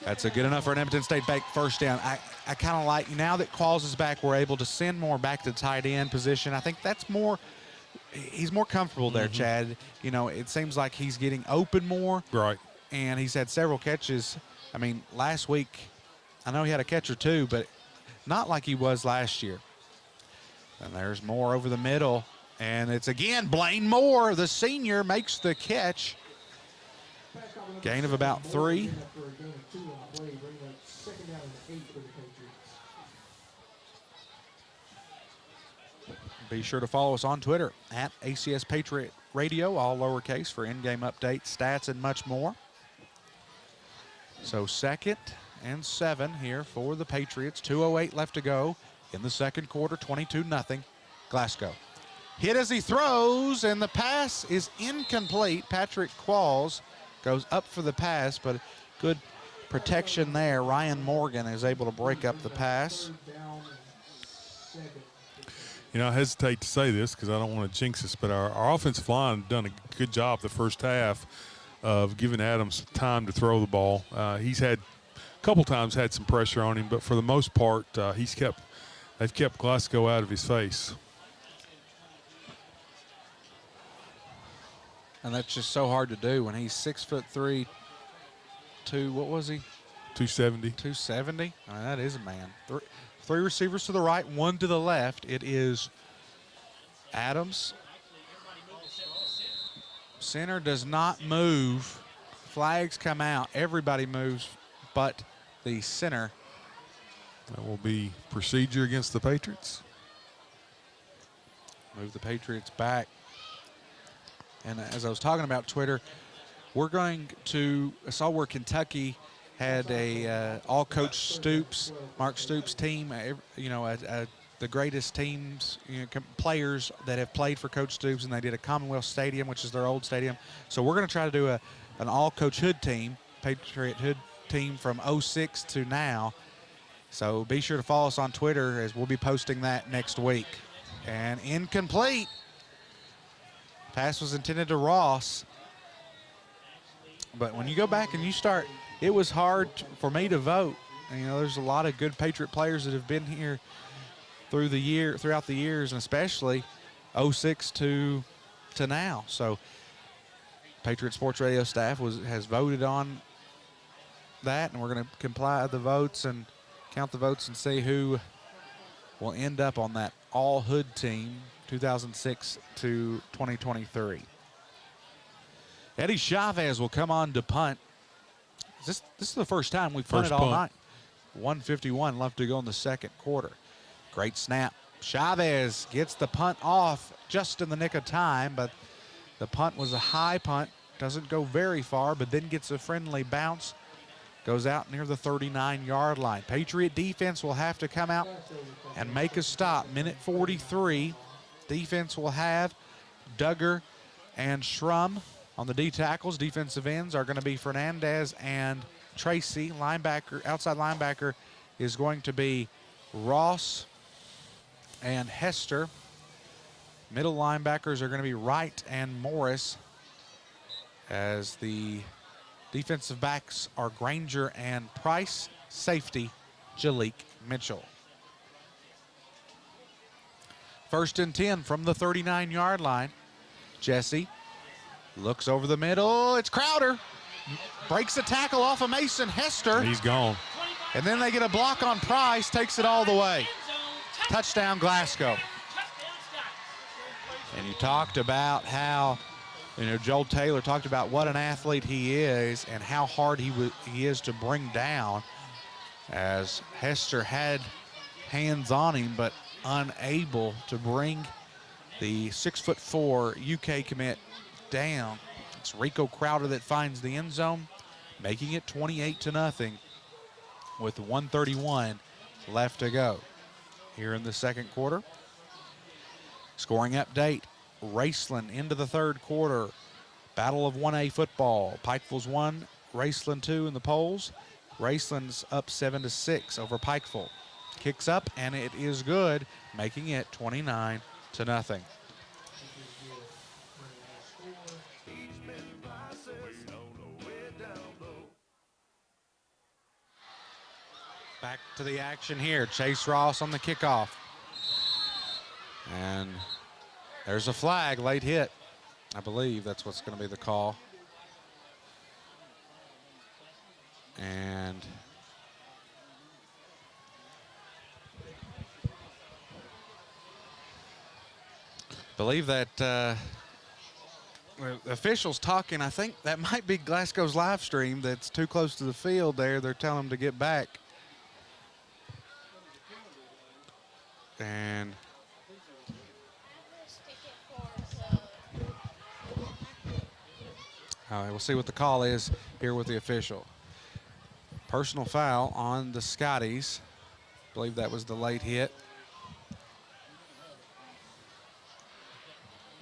That's a good enough for an Edmonton State Bank first down. I kind of like, now that Qualls is back, we're able to send Moore back to tight end position. I think that's more, he's more comfortable there, Chad. You know, it seems like he's getting open more. Right. And he's had several catches. I mean, last week, I know he had a catch or 2, but not like he was last year. And there's Moore over the middle. And it's again Blaine Moore, the senior, makes the catch. Gain of about 3. Be sure to follow us on Twitter at ACS Patriot Radio, all lowercase, for in-game updates, stats, and much more. So 2nd and 7 here for the Patriots. 2:08 left to go in the second quarter, 22-0 Glasgow. Hit as he throws, and the pass is incomplete. Patrick Qualls goes up for the pass, but good protection there. Ryan Morgan is able to break up the pass. You know, I hesitate to say this because I don't want to jinx us, but our offensive line done a good job the first half of giving Adams time to throw the ball. He's had a couple times had some pressure on him, but for the most part, they've kept Glasgow out of his face. And that's just so hard to do when he's 6'3", what was he? 270. 270? I mean, that is a man. Three receivers to the right, one to the left. It is Adams. Center does not move. Flags come out. Everybody moves but the center. That will be procedure against the Patriots. Move the Patriots back. And as I was talking about Twitter, we're going to, I saw where Kentucky had a all Coach Stoops, Mark Stoops team, the greatest teams, players that have played for Coach Stoops, and they did a Commonwealth Stadium, which is their old stadium. So we're going to try to do an all Coach Hood team, Patriot Hood team from 06 to now. So be sure to follow us on Twitter as we'll be posting that next week. And incomplete. Pass was intended to Ross. But when you go back and you start, it was hard for me to vote. And, there's a lot of good Patriot players that have been here throughout the years, and especially 06 to now. So Patriot Sports Radio staff has voted on that, and we're going to compile the votes and count the votes and see who will end up on that all Hood team 2006 to 2023. Eddie Chavez will come on to punt. This is the first time we've punted all night. 1:51 left to go in the second quarter. Great snap. Chavez gets the punt off just in the nick of time, but the punt was a high punt. Doesn't go very far, but then gets a friendly bounce. Goes out near the 39-yard line. Patriot defense will have to come out and make a stop. Minute 43. Defense will have Duggar and Schrum on the D tackles. Defensive ends are going to be Fernandez and Tracy. Outside linebacker is going to be Ross and Hester. Middle linebackers are going to be Wright and Morris, as the defensive backs are Granger and Price. Safety, Jalik Mitchell. 1st and 10 from the 39-yard line. Jesse looks over the middle. It's Crowder. Breaks the tackle off of Mason Hester. He's gone. And then they get a block on Price. Takes it all the way. Touchdown, Glasgow. And you talked about how, Joel Taylor talked about what an athlete he is and how hard he is to bring down, as Hester had hands on him but unable to bring the 6'4" UK commit down. It's Rico Crowder that finds the end zone, making it 28-0 with 1:31 left to go here in the second quarter. Scoring update, Raceland into the third quarter. Battle of 1A football. Pikeville's 1, Raceland 2 in the polls. Raceland's up 7-6 over Pikeville. Kicks up, and it is good, making it 29-0. Back to the action here. Chase Ross on the kickoff. And there's a flag, late hit. I believe that's what's going to be the call. And believe that the officials talking, I think that might be Glasgow's live stream that's too close to the field there. They're telling them to get back. And We'll see what the call is here with the official. Personal foul on the Scotties. I believe that was the late hit.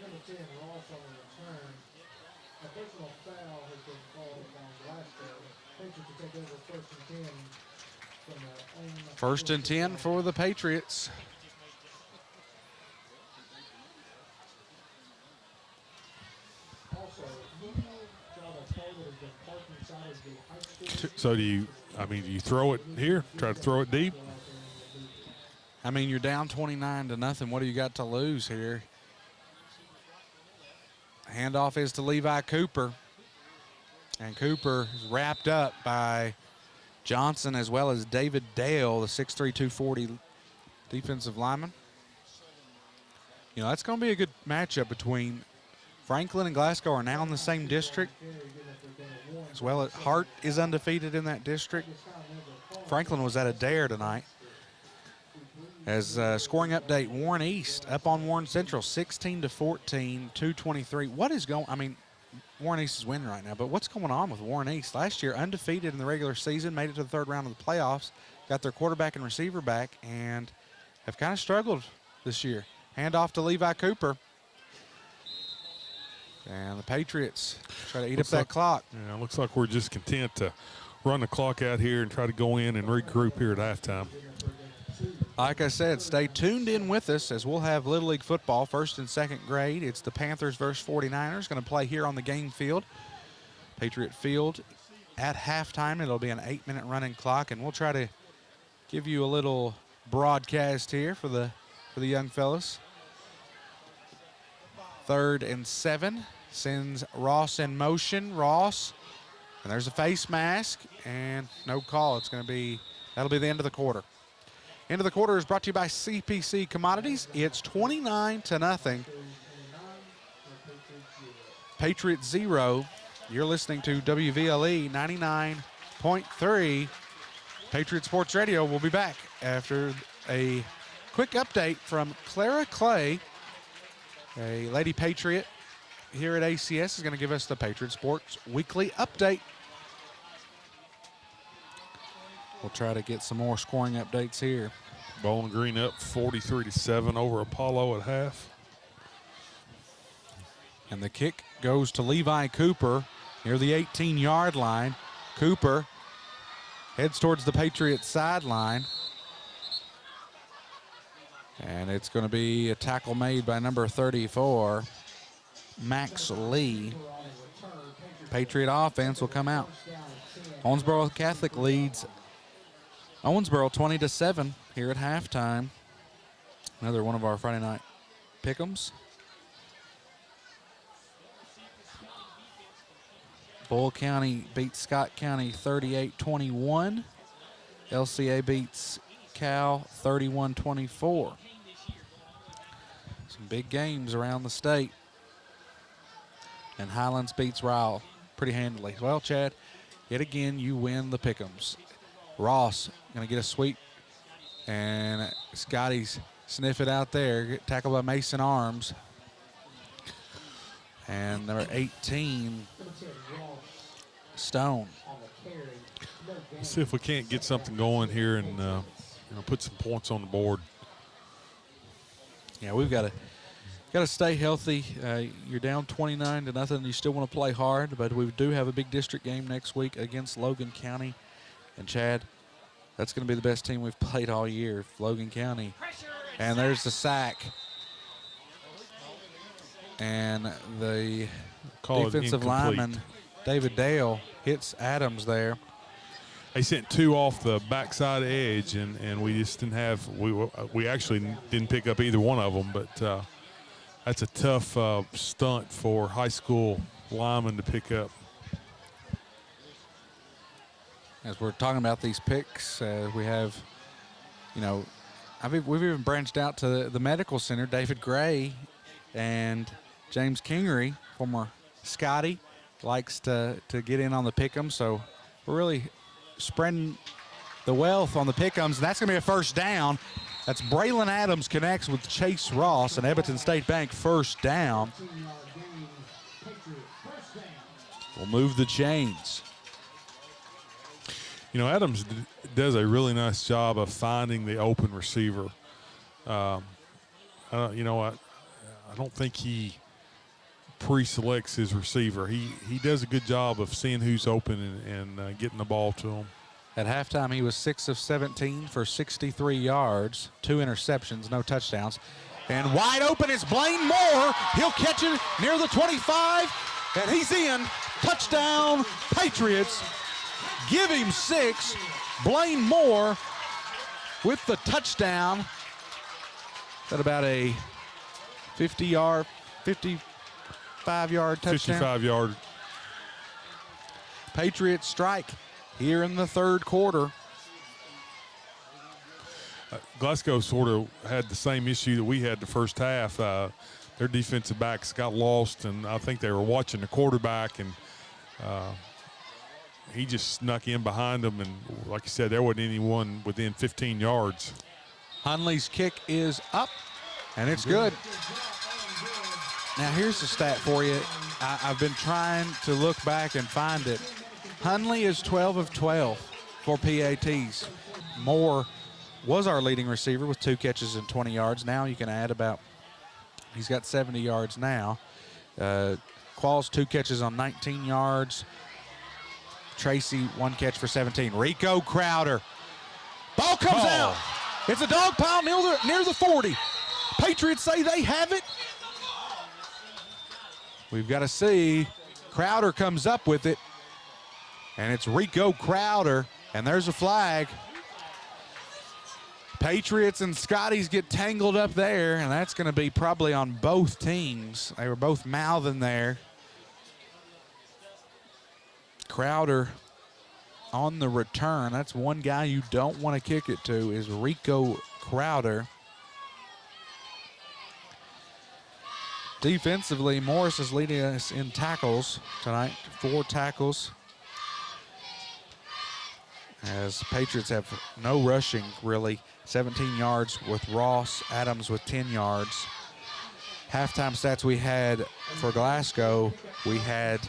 Number 10, Ross on the return. A personal foul has been called upon Glasgow. Patriots to take over 1st and 10 from their own. 1st and 10 for the Patriots. Also, who got a car that has been parked inside of the high school? So do you throw it here, try to throw it deep? I mean, you're down 29-0. What do you got to lose here? Handoff is to Levi Cooper. And Cooper is wrapped up by Johnson as well as David Dale, the 6'3", 240 defensive lineman. You know, that's going to be a good matchup between Franklin and Glasgow are now in the same district. As well as Hart is undefeated in that district. Franklin was at a dare tonight. As scoring update, Warren East up on Warren Central, 16-14, 223. What is going? I mean, Warren East is winning right now, but what's going on with Warren East? Last year, undefeated in the regular season, made it to the 3rd round of the playoffs, got their quarterback and receiver back, and have kind of struggled this year. Handoff to Levi Cooper. And the Patriots try to eat up that clock. Yeah, looks like we're just content to run the clock out here and try to go in and regroup here at halftime. Like I said, stay tuned in with us as we'll have Little League football, 1st and 2nd grade. It's the Panthers versus 49ers going to play here on the game field. Patriot Field at halftime. It'll be an 8-minute running clock, and we'll try to give you a little broadcast here for the young fellas. 3rd and 7. Sends Ross in motion. Ross, and there's a face mask, and no call. That'll be the end of the quarter. End of the quarter is brought to you by CPC Commodities. It's 29-0. Patriots 0. You're listening to WVLE 99.3. Patriot Sports Radio. We'll be back after a quick update from Clara Clay, a Lady Patriot here at ACS, is going to give us the Patriot Sports Weekly Update. We'll try to get some more scoring updates here. Bowling Green up 43-7 over Apollo at half. And the kick goes to Levi Cooper near the 18-yard line. Cooper heads towards the Patriots sideline. And it's going to be a tackle made by number 34, Max Lee. Patriot offense will come out. Owensboro Catholic leads Owensboro 20-7 here at halftime. Another one of our Friday night pick'ems. Bull County beats Scott County 38-21. LCA beats Cal 31-24. Some big games around the state. And Highlands beats Ryle pretty handily. Well, Chad, yet again, you win the pick'ems. Ross going to get a sweep. And Scotty's sniff it out there. Get tackled by Mason Arms. And number 18, Stone. Let's see if we can't get something going here and put some points on the board. Yeah, we've got to stay healthy. You're down 29-0. You still want to play hard, but we do have a big district game next week against Logan County. And Chad, that's going to be the best team we've played all year, Logan County. And there's the sack. And the defensive lineman, David Dale, hits Adams there. They sent 2 off the backside edge, and we just didn't have – we actually didn't pick up either one of them, but that's a tough stunt for high school linemen to pick up. As we're talking about these picks, we have, we've even branched out to the medical center. David Gray and James Kingery, former Scotty, likes to get in on the pick'em. So we're really spreading the wealth on the pick'ems, and that's going to be a first down. That's Braylon Adams connects with Chase Ross, and Edmonton State Bank first down. will move the chains. You know, Adams does a really nice job of finding the open receiver. You know what? I don't think he pre-selects his receiver. He does a good job of seeing who's open and getting the ball to him. At halftime, he was 6 of 17 for 63 yards, 2 interceptions, no touchdowns. And wide open is Blaine Moore. He'll catch it near the 25, and he's in. Touchdown, Patriots. Give him 6. Blaine Moore with the touchdown. At about a 55-yard touchdown. 55-yard. Patriots strike here in the third quarter. Glasgow sort of had the same issue that we had the first half. Their defensive backs got lost, and I think they were watching the quarterback, and he just snuck in behind them. And like you said, there wasn't anyone within 15 yards. Hunley's kick is up, and it's good. Now, here's the stat for you. I've been trying to look back and find it. Hunley is 12 of 12 for PATs. Moore was our leading receiver with 2 catches and 20 yards. Now you can add about, he's got 70 yards now. Qualls 2 catches on 19 yards. Tracy 1 catch for 17. Rico Crowder. Ball comes out. It's a dog pile near the 40. Patriots say they have it. We've got to see. Crowder comes up with it. And it's Rico Crowder. And there's a flag. Patriots and Scotties get tangled up there, and that's going to be probably on both teams. They were both mouthing there. Crowder on the return. That's one guy you don't want to kick it to is Rico Crowder. Defensively, Morris is leading us in tackles tonight, 4 tackles. As Patriots have no rushing, really. 17 yards with Ross, Adams with 10 yards. Halftime stats we had for Glasgow, we had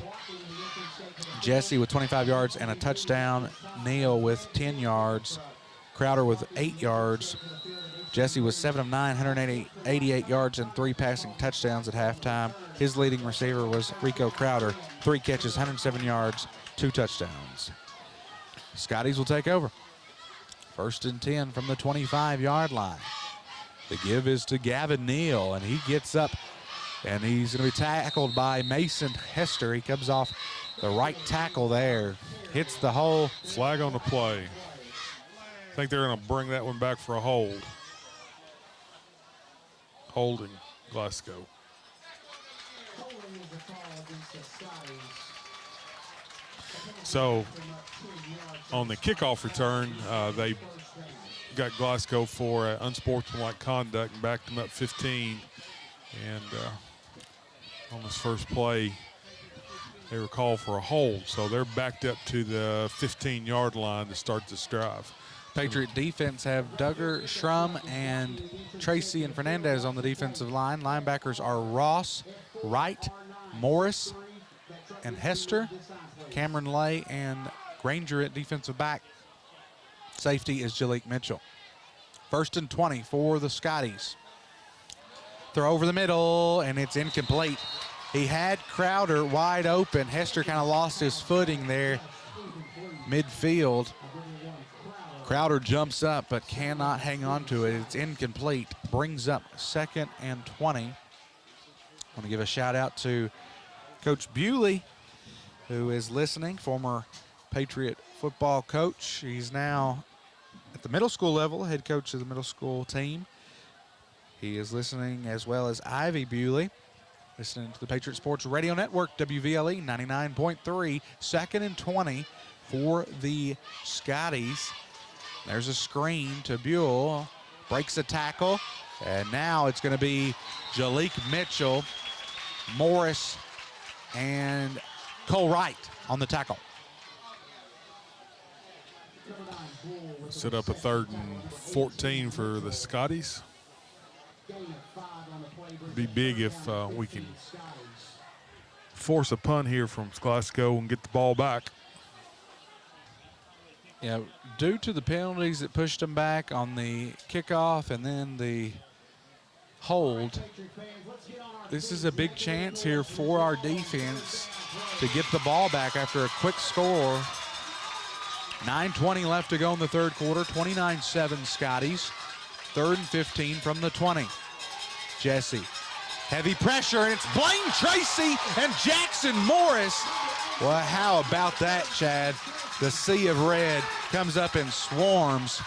Jesse with 25 yards and a touchdown, Neal with 10 yards, Crowder with 8 yards. Jesse was 7 of 9, 188 yards and 3 passing touchdowns at halftime. His leading receiver was Rico Crowder, 3 catches, 107 yards, 2 touchdowns. Scotties will take over. 1st and 10 from the 25-yard line. The give is to Gavin Neal, and he gets up, and he's going to be tackled by Mason Hester. He comes off the right tackle there, hits the hole. Flag on the play. I think they're going to bring that one back for a hold. Holding Glasgow. So on the kickoff return, they got Glasgow for unsportsmanlike conduct and backed them up 15. And on this first play, they were called for a hold. So they're backed up to the 15-yard line to start this drive. Patriot defense have Duggar, Schrum, and Tracy and Fernandez on the defensive line. Linebackers are Ross, Wright, Morris, and Hester. Cameron Lay and Granger at defensive back. Safety is Jalik Mitchell. 1st and 20 for the Scotties. Throw over the middle, and it's incomplete. He had Crowder wide open. Hester kind of lost his footing there midfield. Crowder jumps up but cannot hang on to it. It's incomplete. Brings up 2nd and 20. I want to give a shout out to Coach Bewley, who is listening, former Patriot football coach. He's now at the middle school level, head coach of the middle school team. He is listening, as well as Ivy Bewley, listening to the Patriot Sports Radio Network, WVLE 99.3. 2nd and 20 for the Scotties. There's a screen to Buell, breaks a tackle, and now it's going to be Jalik Mitchell, Morris, and Cole Wright on the tackle. Set up a 3rd and 14 for the Scotties. Be big if we can force a punt here from Glasgow and get the ball back. Yeah, due to the penalties that pushed them back on the kickoff and then the hold, this is a big chance here for our defense to get the ball back after a quick score. 9:20 left to go in the third quarter, 29-7 Scotties. 3rd and 15 from the 20. Jesse, heavy pressure, and it's Blaine Tracy and Jackson Morris. Well, how about that, Chad? The sea of red comes up and swarms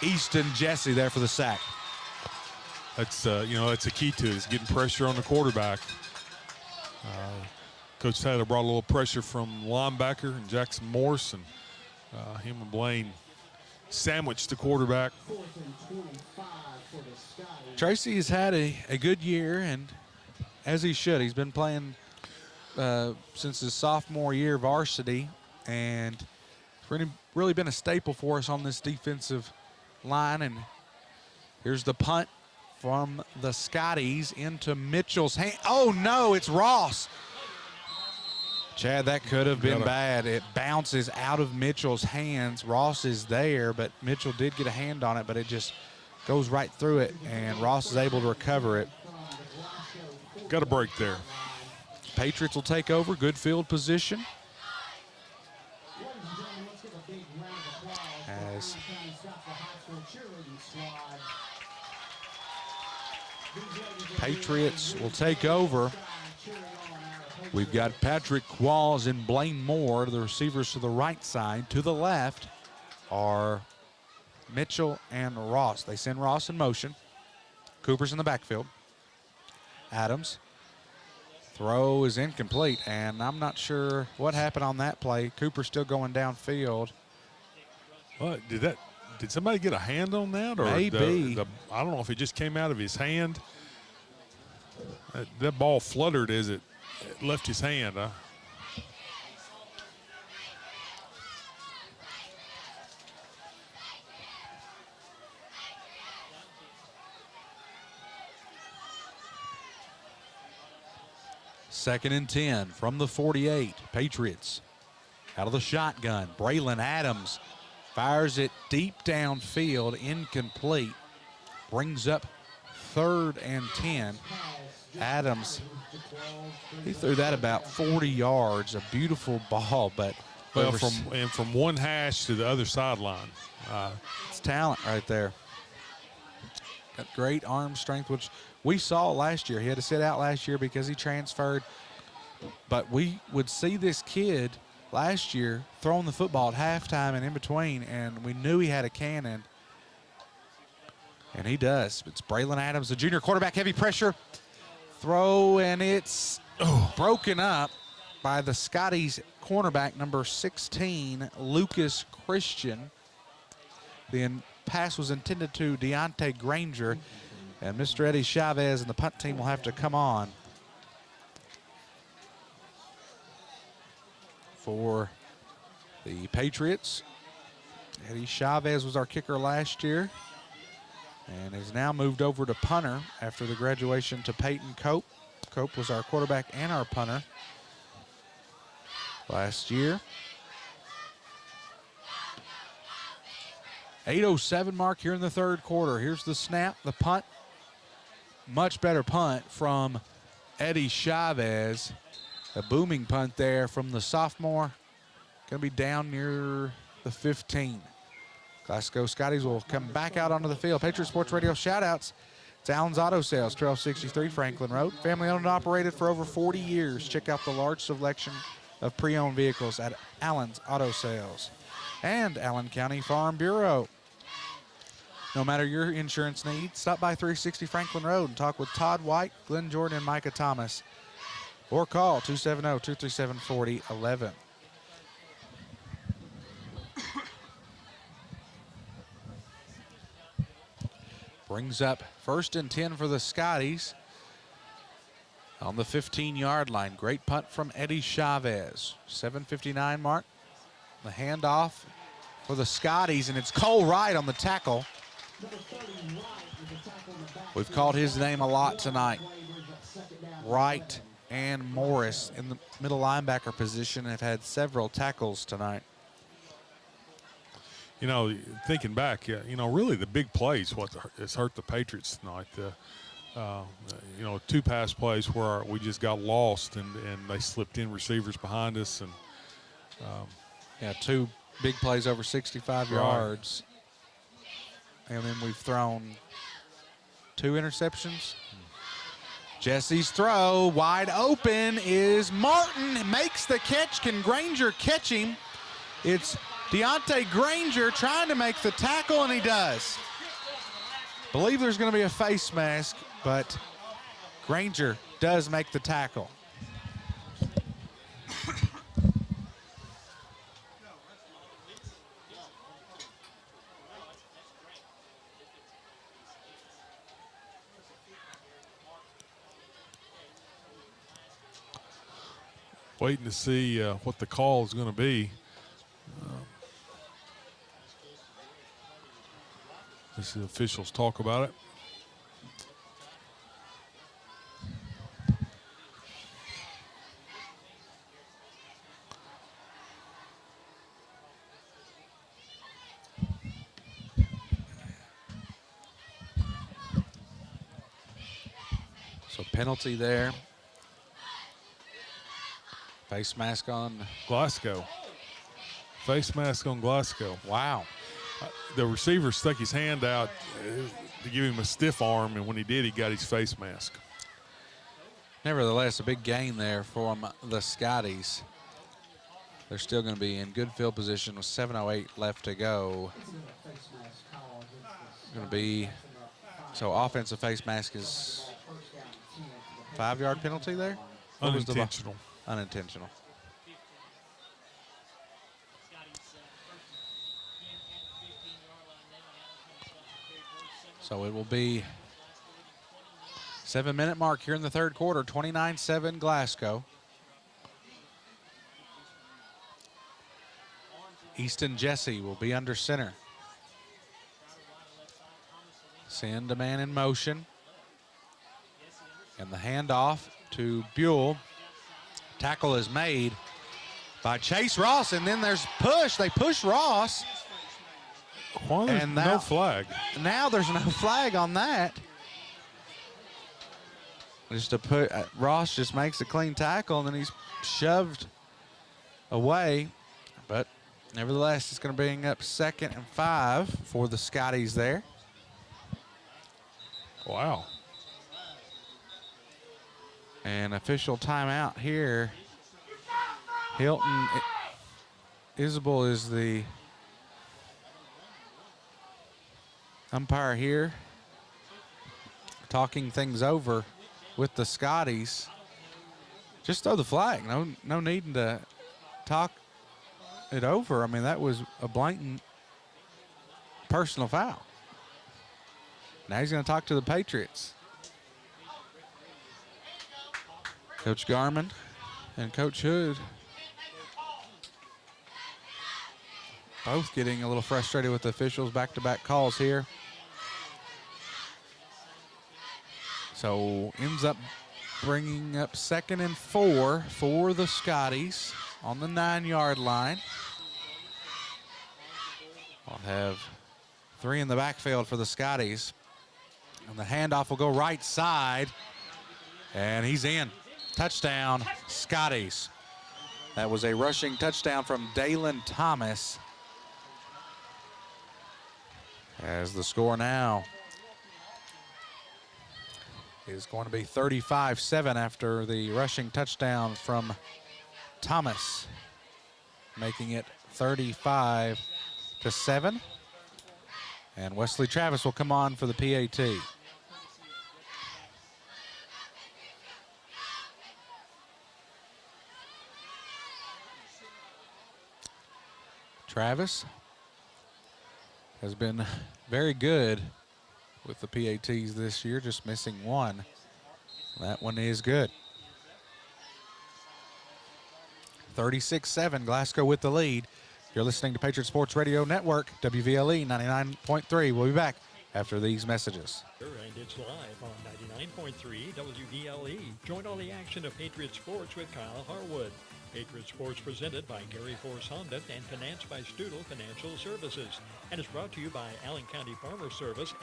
Easton Jesse there for the sack. That's that's a key to it, is getting pressure on the quarterback. Coach Taylor brought a little pressure from linebacker and Jackson Morris, and him and Blaine sandwiched the quarterback. Tracy has had a good year, and as he should. He's been playing since his sophomore year varsity, and really been a staple for us on this defensive line. And here's the punt from the Scotties into Mitchell's hand. Oh, no, it's Ross. Chad, that could have been bad. It bounces out of Mitchell's hands. Ross is there, but Mitchell did get a hand on it, but it just goes right through it, and Ross is able to recover it. Got a break there. Patriots will take over. Good field position. As Patriots will take over. We've got Patrick Qualls and Blaine Moore, the receivers to the right side. To the left are Mitchell and Ross. They send Ross in motion. Cooper's in the backfield. Adams. Throw is incomplete, and I'm not sure what happened on that play. Cooper still going downfield. What did somebody get a hand on that, or maybe? I don't know if it just came out of his hand. That ball fluttered as it left his hand. Second and 10 from the 48. Patriots out of the shotgun. Braylon Adams fires it deep downfield, incomplete. Brings up 3rd and 10. Adams, he threw that about 40 yards. A beautiful ball, but from one hash to the other sideline. It's talent right there. Got great arm strength, which we saw last year. He had to sit out last year because he transferred. But we would see this kid last year throwing the football at halftime and in between, and we knew he had a cannon. And he does. It's Braylon Adams, the junior quarterback. Heavy pressure. Throw, and it's broken up by the Scotties cornerback, number 16, Lucas Christian. The pass was intended to Deontay Granger, and Mr. Eddie Chavez and the punt team will have to come on for the Patriots. Eddie Chavez was our kicker last year and has now moved over to punter after the graduation to Peyton Cope. Cope was our quarterback and our punter last year. 8:07 mark here in the third quarter. Here's the snap, the punt. Much better punt from Eddie Chavez. A booming punt there from the sophomore. Going to be down near the 15. Glasgow Scotties will come back out onto the field. Patriot Sports Radio shout-outs. It's Allen's Auto Sales, 1263 Franklin Road. Family owned and operated for over 40 years. Check out the large selection of pre-owned vehicles at Allen's Auto Sales. And Allen County Farm Bureau. No matter your insurance needs, stop by 360 Franklin Road and talk with Todd White, Glenn Jordan, and Micah Thomas. Or call 270-237-4011. Brings up 1st and 10 for the Scotties on the 15-yard line. Great punt from Eddie Chavez. 7:59 mark. The handoff for the Scotties, and it's Cole Wright on the tackle. We've called his name a lot tonight. Wright and Morris in the middle linebacker position have had several tackles tonight. You know, thinking back, you know, really the big plays what has hurt the Patriots tonight. You know, 2 pass plays where we just got lost and they slipped in receivers behind us. And Yeah, 2 big plays over 65 yards. And then we've thrown 2 interceptions. Jesse's throw wide open is Martin, makes the catch. Can Granger catch him? It's Deontay Granger trying to make the tackle, and he does. Believe there's going to be a face mask, but Granger does make the tackle. waiting to see what the call is going to be. Let's see the officials talk about it. So penalty there. Face mask on Glasgow. Face mask on Glasgow. Wow. The receiver stuck his hand out to give him a stiff arm, and when he did, he got his face mask. Nevertheless, a big gain there for the Scotties. They're still going to be in good field position with 7:08 left to go. Going to be, so offensive face mask is 5-yard penalty there? Unintentional. Unintentional. So it will be 7-minute mark here in the third quarter, 29-7 Glasgow. Easton Jesse will be under center. Send a man in motion. And the handoff to Buell. Tackle is made by Chase Ross, and then there's push. They push Ross. Why there's And no now- flag? Now there's no flag on that. Just to put Ross just makes a clean tackle, and then he's shoved away. But nevertheless, it's going to bring up 2nd and 5 for the Scotties there. Wow. And official timeout here. Hilton Isabel is the umpire here, talking things over with the Scotties. Just throw the flag. No needing to talk it over. I mean, that was a blatant personal foul. Now he's going to talk to the Patriots. Coach Garman and Coach Hood both getting a little frustrated with the officials, back-to-back calls here. So ends up bringing up 2nd and 4 for the Scotties on the 9-yard line. We'll have 3 in the backfield for the Scotties. And the handoff will go right side. And he's in. Touchdown, Scotties. That was a rushing touchdown from Dalen Thomas. As the score now is going to be 35-7 after the rushing touchdown from Thomas, making it 35-7. And Wesley Travis will come on for the PAT. Travis has been very good with the PATs this year, just missing one. That one is good. 36-7, Glasgow with the lead. You're listening to Patriot Sports Radio Network, WVLE 99.3. We'll be back after these messages. And it's live on 99.3 WVLE. Join all the action of Patriot Sports with Kyle Harwood. Patriot Sports presented by Gary Force Honda and financed by Studel Financial Services. And is brought to you by Allen County Farmer Service.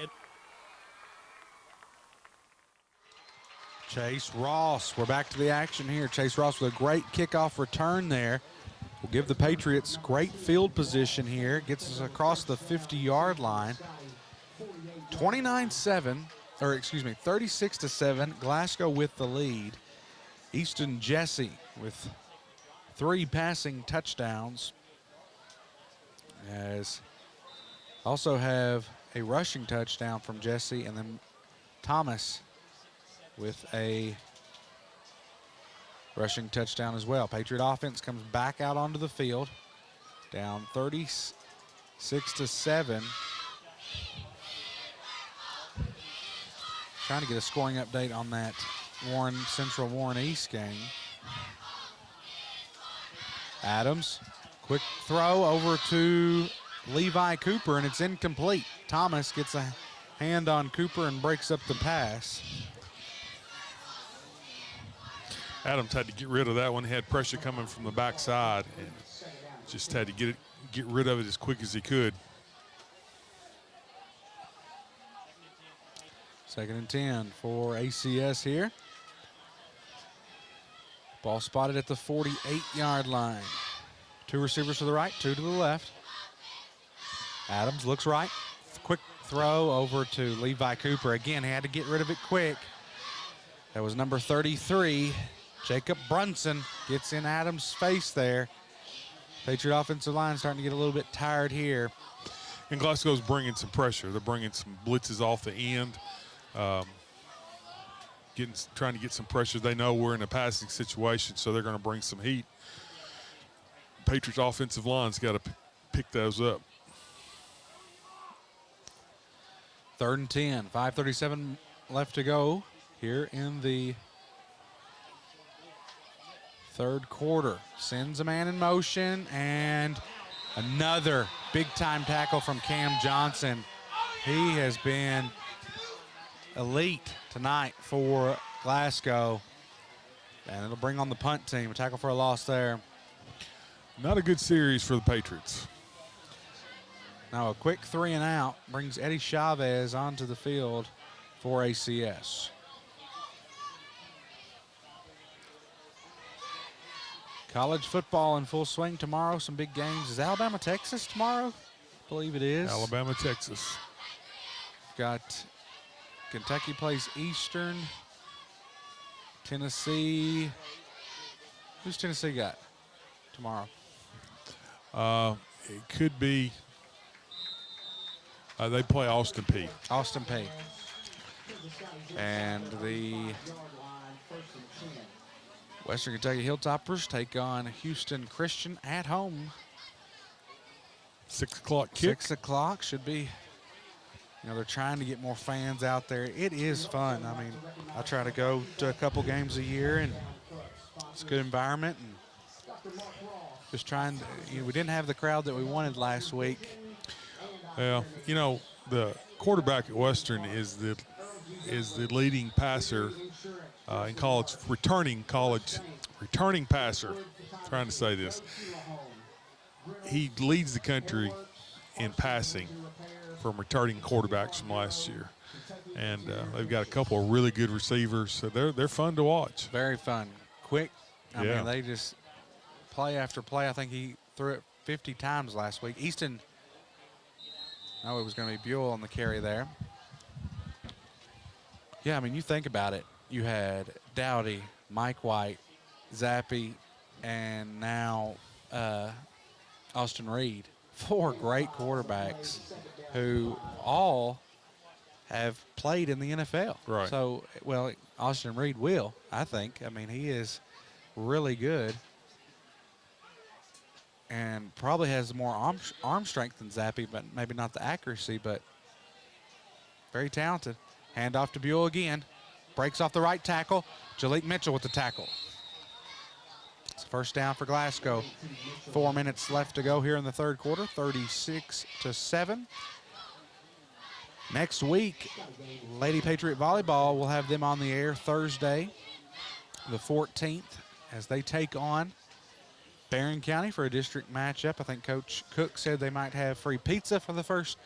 Chase Ross, we're back to the action here. Chase Ross with a great kickoff return there. Will give the Patriots great field position here. Gets us across the 50-yard line. 36-7, Glasgow with the lead. Easton Jesse with 3 passing touchdowns. As also have a rushing touchdown from Jesse, and then Thomas with a rushing touchdown as well. Patriot offense comes back out onto the field, down 36-7. Trying to get a scoring update on that Warren Central Warren East game. Adams, quick throw over to Levi Cooper, and it's incomplete. Thomas gets a hand on Cooper and breaks up the pass. Adams had to get rid of that one. He had pressure coming from the backside and just had to get rid of it as quick as he could. 2nd and 10 for ACS here. Ball spotted at the 48-yard line. 2 receivers to the right, 2 to the left. Adams looks right. Quick throw over to Levi Cooper. Again, he had to get rid of it quick. That was number 33. Jacob Brunson gets in Adams' face there. Patriot offensive line starting to get a little bit tired here. And Glasgow's bringing some pressure. They're bringing some blitzes off the end. Trying to get some pressure. They know we're in a passing situation, so they're going to bring some heat. Patriots offensive line's got to pick those up. 3rd and 10, 5:37 left to go here in the 3rd quarter. Sends a man in motion, and another big-time tackle from Cam Johnson. He has been elite tonight for Glasgow, and it'll bring on the punt team. A tackle for a loss there. Not a good series for the Patriots. Now a quick 3 and out brings Eddie Chavez onto the field for ACS. College football in full swing tomorrow. Some big games. Is Alabama, Texas tomorrow? I believe it is. Alabama, Texas. Got Kentucky plays Eastern. Tennessee. Who's Tennessee got tomorrow? It could be. They play Austin Peay. Austin Peay. And the Western Kentucky Hilltoppers take on Houston Christian at home. 6 o'clock kick. 6 o'clock should be. You know, they're trying to get more fans out there. It is fun. I mean, I try to go to a couple games a year, and it's a good environment. And just trying to, you know, we didn't have the crowd that we wanted last week. Well, you know, the quarterback at Western is the leading passer in college, returning passer. I'm trying to say this. He leads the country in passing from returning quarterbacks from last year, and they've got a couple of really good receivers. So they're fun to watch. Very fun, quick. I Yeah. mean, they just play after play. I think he threw it 50 times last week. Easton. Oh, it was going to be Buell on the carry there. Yeah, I mean, you think about it. You had Dowdy, Mike White, Zappi, and now Austin Reed. 4 great quarterbacks who all have played in the NFL. Right. So, well, Austin Reed will, I think. I mean, he is really good and probably has more arm strength than Zappi, but maybe not the accuracy, but very talented. Hand off to Buell again. Breaks off the right tackle. Jalik Mitchell with the tackle. It's first down for Glasgow. 4 minutes left to go here in the 3rd quarter, 36-7. Next week, Lady Patriot Volleyball will have them on the air Thursday, the 14th, as they take on Barron County for a district matchup. I think Coach Cook said they might have free pizza for the first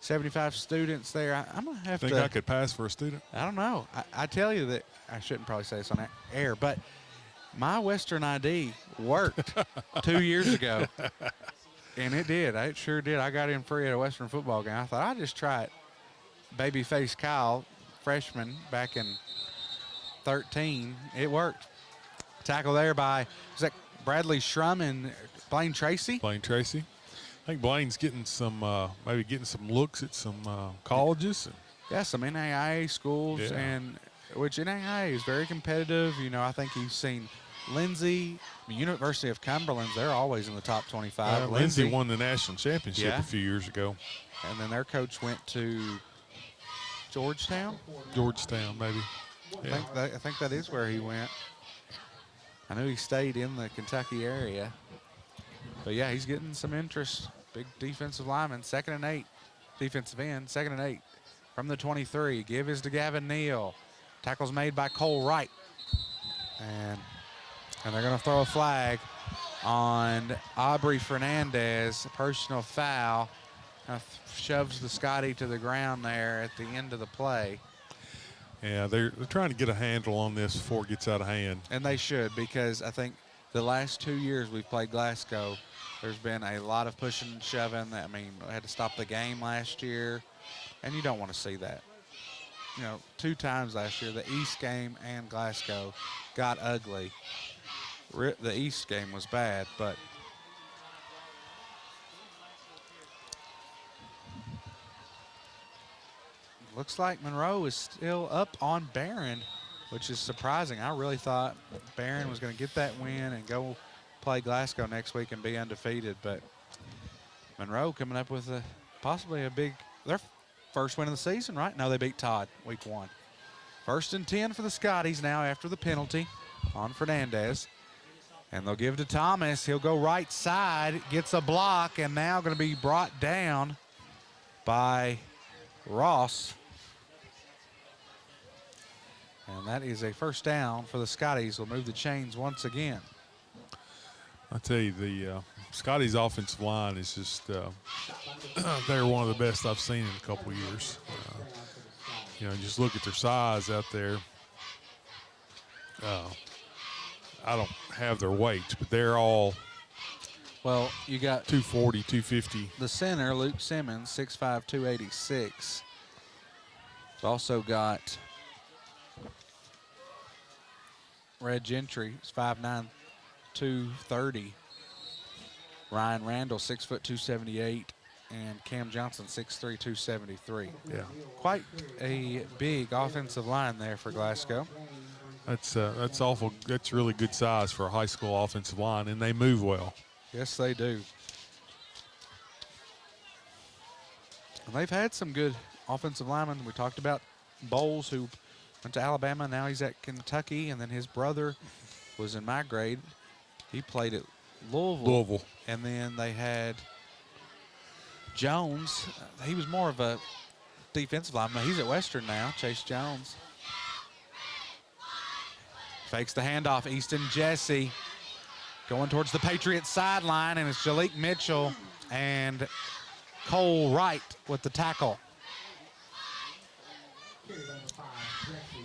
75 students there. I'm going to have Think I could pass for a student? I don't know. I tell you that I shouldn't probably say this on air, but my Western ID worked 2 years ago. And it did. It sure did. I got in free at a Western football game. I thought I'd just try it. Babyface Kyle, freshman, back in 13. It worked. Tackle there by, is that Bradley Shrum and Blaine Tracy? Blaine Tracy. I think Blaine's getting some, maybe getting some looks at some colleges. Yeah, some NAIA schools, Yeah. and which NAIA is very competitive. You know, I think he's seen Lindsay, University of Cumberland, they're always in the top 25. Lindsay won the national championship Yeah. a few years ago. And then their coach went to Georgetown. Georgetown, maybe. Yeah. I think that is where he went. I knew he stayed in the Kentucky area. But, yeah, he's getting some interest. Big defensive lineman, 2nd and 8. Defensive end, 2nd and 8. From the 23, give is to Gavin Neal. Tackle's made by Cole Wright. And they're going to throw a flag on Aubrey Fernandez. A personal foul. Shoves the Scotty to the ground there at the end of the play. Yeah, they're trying to get a handle on this before it gets out of hand. And they should, because I think the last 2 years we've played Glasgow, there's been a lot of pushing and shoving. I mean, we had to stop the game last year, and you don't want to see that. You know, 2 times last year, the East game and Glasgow got ugly. The East game was bad, but looks like Monroe is still up on Barron, which is surprising. I really thought Barron was going to get that win and go play Glasgow next week and be undefeated, but Monroe coming up with possibly their first win of the season, right? No, they beat Todd week 1. 1st and 10 for the Scotties now after the penalty on Fernandez. And they'll give to Thomas. He'll go right side, gets a block, and now going to be brought down by Ross. And that is a first down for the Scotties. Will move the chains once again. I tell you, the Scotty's offensive line is just, they're one of the best I've seen in a couple years. You know, just look at their size out there. I don't have their weights, but they're all, well, you got 240, 250. the center, Luke Simmons, 6'5", 286. It's also got Red Gentry, 5'9", 230. Ryan Randall, 6', 278. And Cam Johnson, 6'3", 273. Yeah. Quite a big offensive line there for Glasgow. That's awful. That's really good size for a high school offensive line, and they move well. Yes, they do. And they've had some good offensive linemen. We talked about Bowles, who went to Alabama. Now he's at Kentucky, and then his brother was in my grade. He played at Louisville. And then they had Jones. He was more of a defensive lineman. He's at Western now, Chase Jones. Fakes the handoff, Easton Jesse going towards the Patriots sideline, and it's Jalik Mitchell and Cole Wright with the tackle.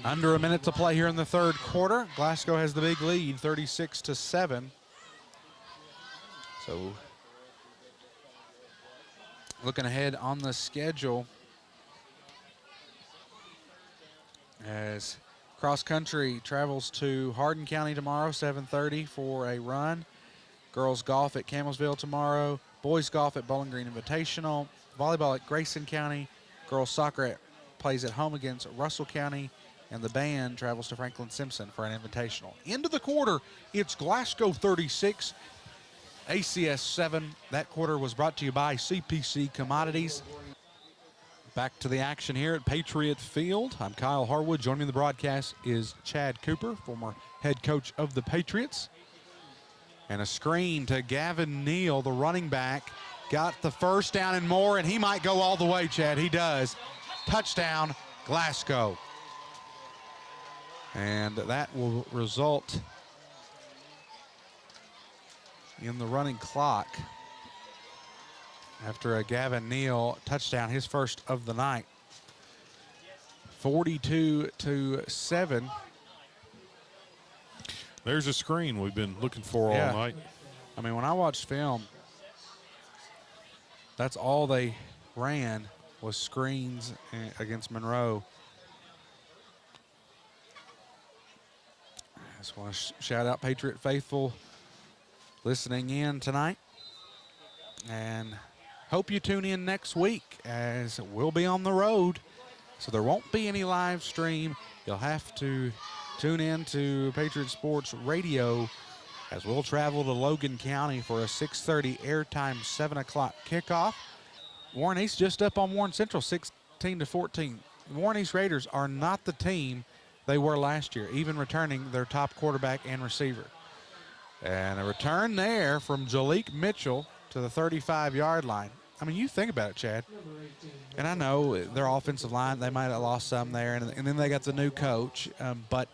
Under a minute to play here in the 3rd quarter. Glasgow has the big lead, 36-7. So looking ahead on the schedule, as cross country travels to Hardin County tomorrow, 7:30 for a run. Girls golf at Campbellsville tomorrow. Boys golf at Bowling Green Invitational. Volleyball at Grayson County. Girls soccer plays at home against Russell County. And the band travels to Franklin Simpson for an invitational. End of the quarter, it's Glasgow 36, ACS 7. That quarter was brought to you by CPC Commodities. Back to the action here at Patriot Field. I'm Kyle Harwood. Joining me in the broadcast is Chad Cooper, former head coach of the Patriots. And a screen to Gavin Neal, the running back. got the first down and more, and he might go all the way, Chad. He does. Touchdown, Glasgow. And that will result in the running clock after a Gavin Neal touchdown, his first of the night. 42-7. There's a screen we've been looking for all night. I mean, when I watched film, that's all they ran was screens against Monroe. I just want to shout out Patriot Faithful listening in tonight. And hope you tune in next week as we'll be on the road. So there won't be any live stream. You'll have to tune in to Patriot Sports Radio as we'll travel to Logan County for a 6:30 airtime 7 o'clock kickoff. Warren East just up on Warren Central 16-14. Warren East Raiders are not the team they were last year, even returning their top quarterback and receiver. And a return there from Jalik Mitchell to the 35-yard line. I mean, you think about it, Chad. And I know their offensive line, they might have lost some there, and then they got the new coach. But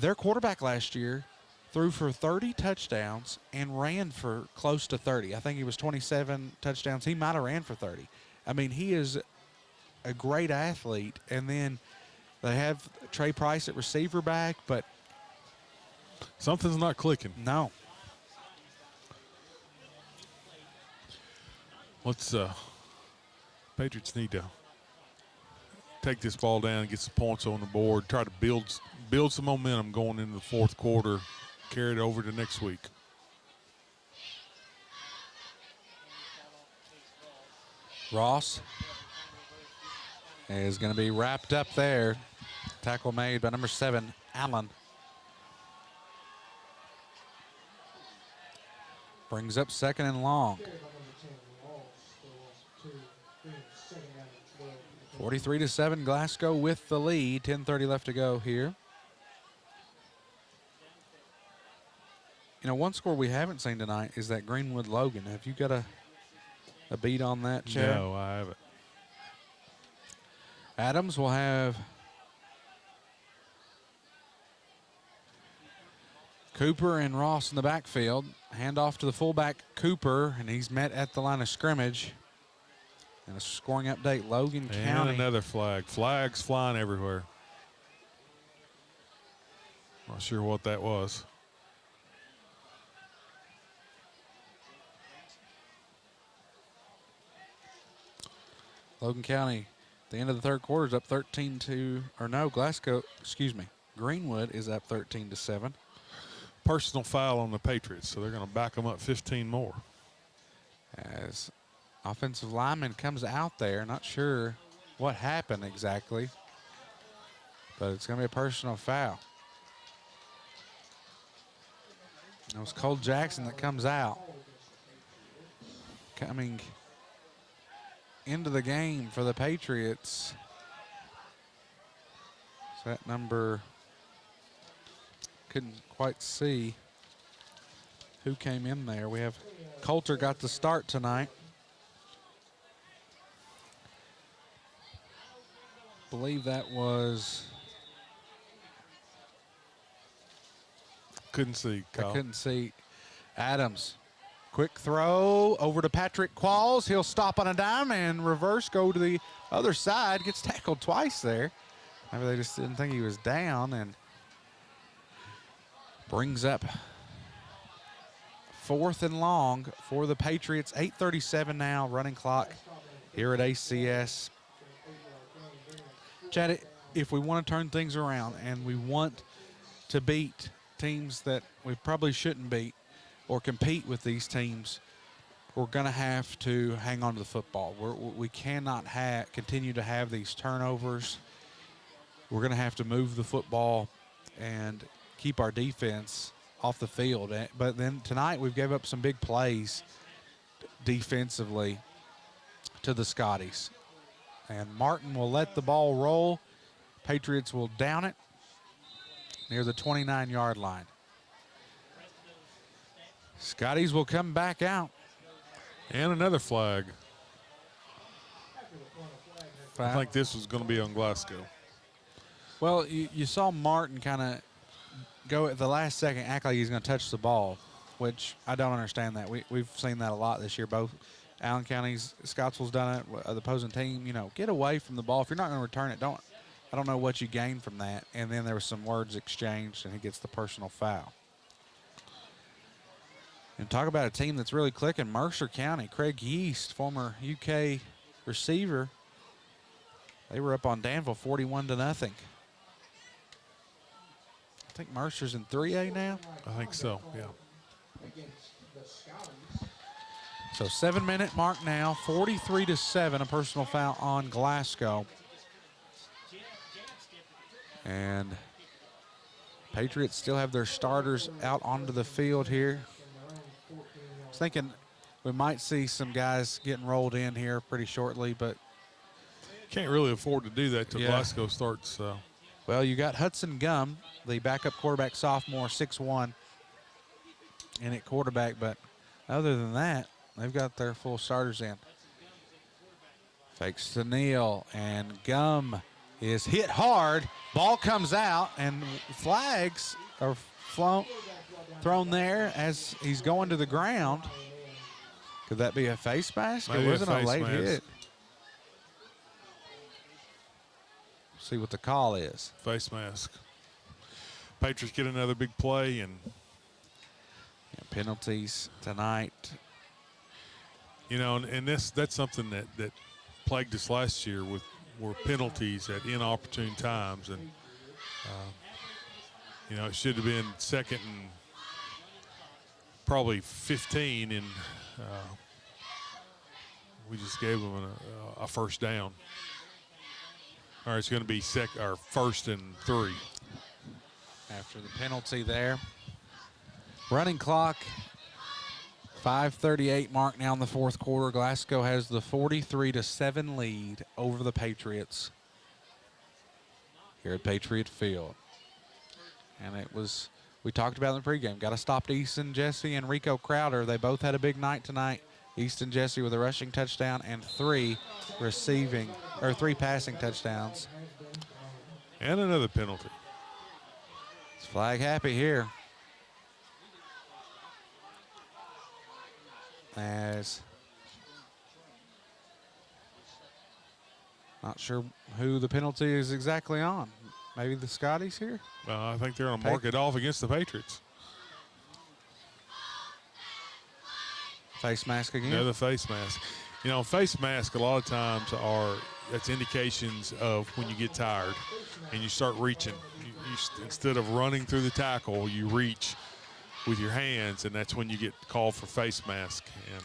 their quarterback last year threw for 30 touchdowns and ran for close to 30. I think he was 27 touchdowns. He might have ran for 30. I mean, he is a great athlete. And then they have Trey Price at receiver back, but something's not clicking. No. Patriots need to take this ball down and get some points on the board, try to build some momentum going into the fourth quarter, carry it over to next week. Ross is going to be wrapped up there. Tackle made by number 7, Allen. Brings up second and long. 43-7, Glasgow with the lead. 10:30 left to go here. You know, one score we haven't seen tonight is that Greenwood-Logan. Have you got a beat on that, Chad? No, I haven't. Adams will have Cooper and Ross in the backfield. Handoff to the fullback, Cooper, and he's met at the line of scrimmage. And a scoring update, Logan County. And another flag. Flags flying everywhere. Not sure what that was. Logan County, at the end of the third quarter, is up 13-, or no, Greenwood is up 13-7. Personal foul on the Patriots, so they're going to back them up 15 more. As offensive lineman comes out there, not sure what happened exactly, but it's going to be a personal foul. It was Cole Jackson that comes out. Coming into the game for the Patriots. So that number, couldn't quite see who came in there. We have Coulter got the start tonight. Believe that was. Couldn't see, Kyle. I couldn't see. Adams. Quick throw over to Patrick Qualls. He'll stop on a dime and reverse, go to the other side. Gets tackled twice there. Maybe they just didn't think he was down, and brings up 4th and long for the Patriots. 8:37 now, running clock here at ACS. Chad, if we want to turn things around and we want to beat teams that we probably shouldn't beat or compete with these teams, we're going to have to hang on to the football. We cannot continue to have these turnovers. We're going to have to move the football and keep our defense off the field. But then tonight we've gave up some big plays defensively to the Scotties. And Martin will let the ball roll. Patriots will down it near the 29-yard line. Scotties will come back out. And another flag. After the point, a flag has I think this was going to be on Glasgow. Well, you saw Martin kind of go at the last second, act like he's going to touch the ball, which I don't understand that. We've seen that a lot this year. Both Allen County's, Scottsville's done it. The opposing team, get away from the ball. If you're not going to return it, don't. I don't know what you gain from that. And then there was some words exchanged, and he gets the personal foul. And talk about a team that's really clicking. Mercer County, Craig Yeast, former UK receiver. They were up on Danville 41-0. I think Mercer's in 3A now. I think so, yeah. against the Scotties. So 7-minute mark now, 43-7, a personal foul on Glasgow. And Patriots still have their starters out onto the field here. I was thinking we might see some guys getting rolled in here pretty shortly, but Can't really afford to do that till Yeah. Glasgow starts. well, you got Hudson Gum, the backup quarterback sophomore, 6'1", in at quarterback, but other than that, they've got their full starters in. Fakes to Neal, and Gum is hit hard. Ball comes out, and flags are thrown there as he's going to the ground. Could that be a face mask? Maybe It a wasn't a face late mask. hit. See what the call is. Face mask. Patriots get another big play, and Yeah, penalties tonight. and that's something that plagued us last year were penalties at inopportune times, and it should have been second and probably 15, and we just gave them a first down. All right, it's going to be first and 3. After the penalty there. Running clock, 5:38 mark now in the fourth quarter. Glasgow has the 43-7 lead over the Patriots here at Patriot Field. And we talked about in the pregame, got to stop Easton Jesse and Rico Crowder. They both had a big night tonight. Easton Jesse with a rushing touchdown and 3 passing touchdowns. And another penalty. It's flag happy here. As not sure who the penalty is exactly on. Maybe the Scotties here? I think they're going to mark it off against the Patriots. Face mask again. Another face mask. Face mask a lot of times that's indications of when you get tired and you start reaching. You instead of running through the tackle, you reach with your hands, and that's when you get called for face mask.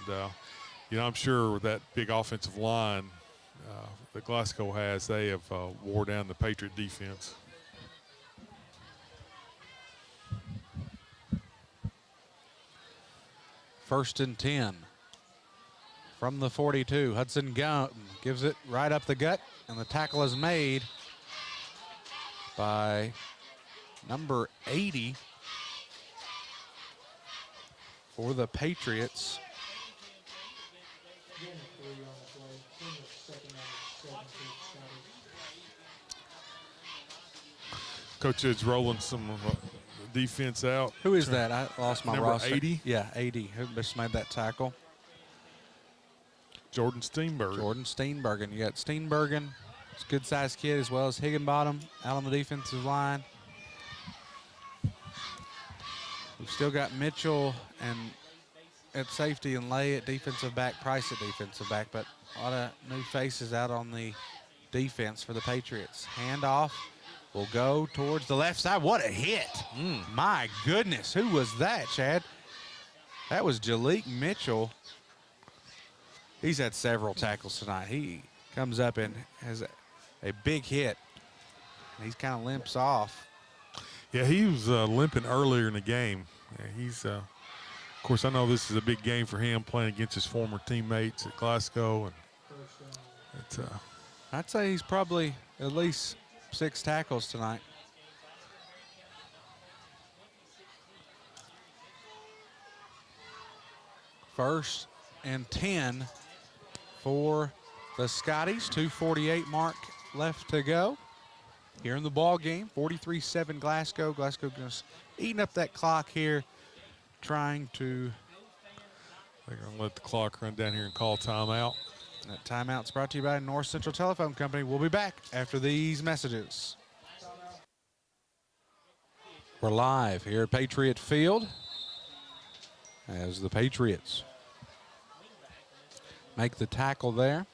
And I'm sure that big offensive line that Glasgow has, they have wore down the Patriot defense. First and 10 from the 42. Hudson Gum gives it right up the gut, and the tackle is made by number 80 for the Patriots. Again, a 3 on the play. Then the second on the 7 for the Scotties. Coach is rolling some defense out. Who is that? I lost my Number roster. 80? Yeah, 80. Who just made that tackle? Jordan Steenberg. Jordan Steenbergen. You got Steenbergen. He's a good-sized kid, as well as Higginbottom out on the defensive line. We've still got Mitchell and at safety and Lay at defensive back, Price at defensive back, but a lot of new faces out on the defense for the Patriots. Handoff will go towards the left side. What a hit. My goodness. Who was that, Chad? That was Jalik Mitchell. He's had several tackles tonight. He comes up and has a big hit. And he kind of limps off. Yeah, he was limping earlier in the game. Yeah, he's, of course, I know this is a big game for him playing against his former teammates at Glasgow. And it's, I'd say he's probably at least 6 tackles tonight. First and 10 for the Scotties. 2:48 mark left to go here in the ball game. 43-7 Glasgow. Glasgow just eating up that clock here, trying to. They're going to let the clock run down here and call timeout. That timeout's brought to you by North Central Telephone Company. We'll be back after these messages. We're live here at Patriot Field as the Patriots make the tackle there.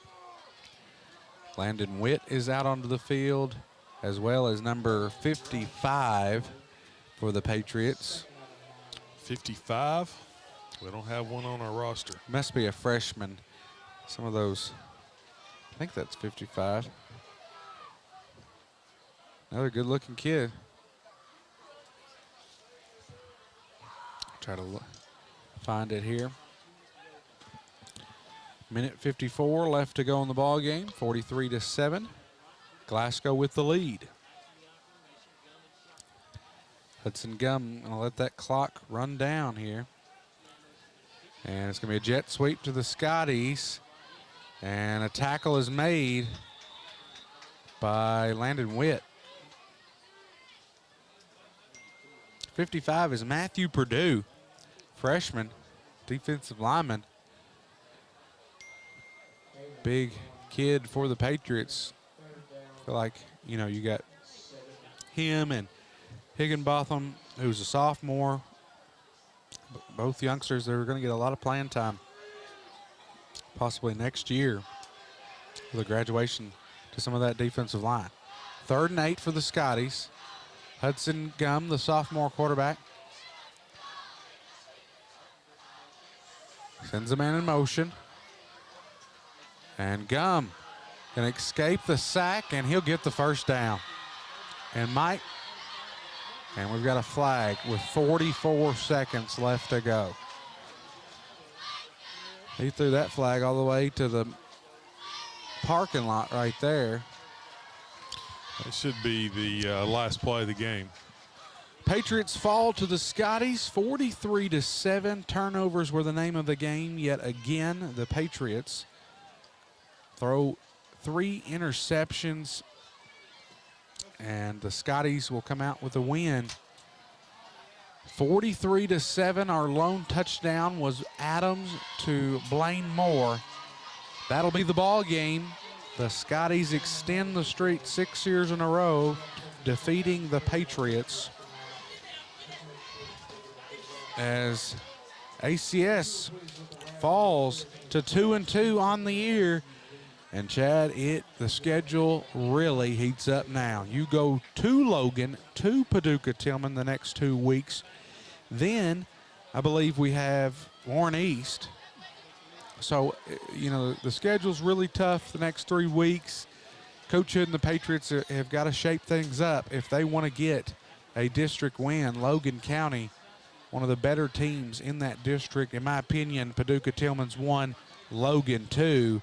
Landon Witt is out onto the field, as well as number 55 for the Patriots. 55. We don't have one on our roster. Must be a freshman. Some of those, I think that's 55. Another good-looking kid. Try to find it here. Minute 54 left to go in the ball game. 43-7. Glasgow with the lead. Hudson Gum gonna let that clock run down here. And it's gonna be a jet sweep to the Scotties. And a tackle is made by Landon Witt. 55 is Matthew Purdue, freshman, defensive lineman. Big kid for the Patriots. I feel like, you know, you got him and Higginbotham, who's a sophomore. Both youngsters, they're going to get a lot of playing time, possibly next year, with a graduation to some of that defensive line. 3rd and 8 for the Scotties. Hudson Gum, the sophomore quarterback, sends a man in motion. And Gum can escape the sack, and he'll get the first down. And we've got a flag with 44 seconds left to go. He threw that flag all the way to the parking lot right there. It should be the last play of the game. Patriots fall to the Scotties, 43-7. Turnovers were the name of the game. Yet again, the Patriots throw 3 interceptions, and the Scotties will come out with a win. 43-7. Our lone touchdown was Adams to Blaine Moore. That'll be the ball game. The Scotties extend the streak 6 years in a row, defeating the Patriots, as ACS falls to 2-2 on the year. And Chad, the schedule really heats up now. You go to Logan, to Paducah Tillman the next 2 weeks. Then I believe we have Warren East. So, you know, the schedule's really tough the next 3 weeks. Coach Hood and the Patriots have got to shape things up if they want to get a district win. Logan County, one of the better teams in that district. In my opinion, Paducah Tillman's 1, Logan 2.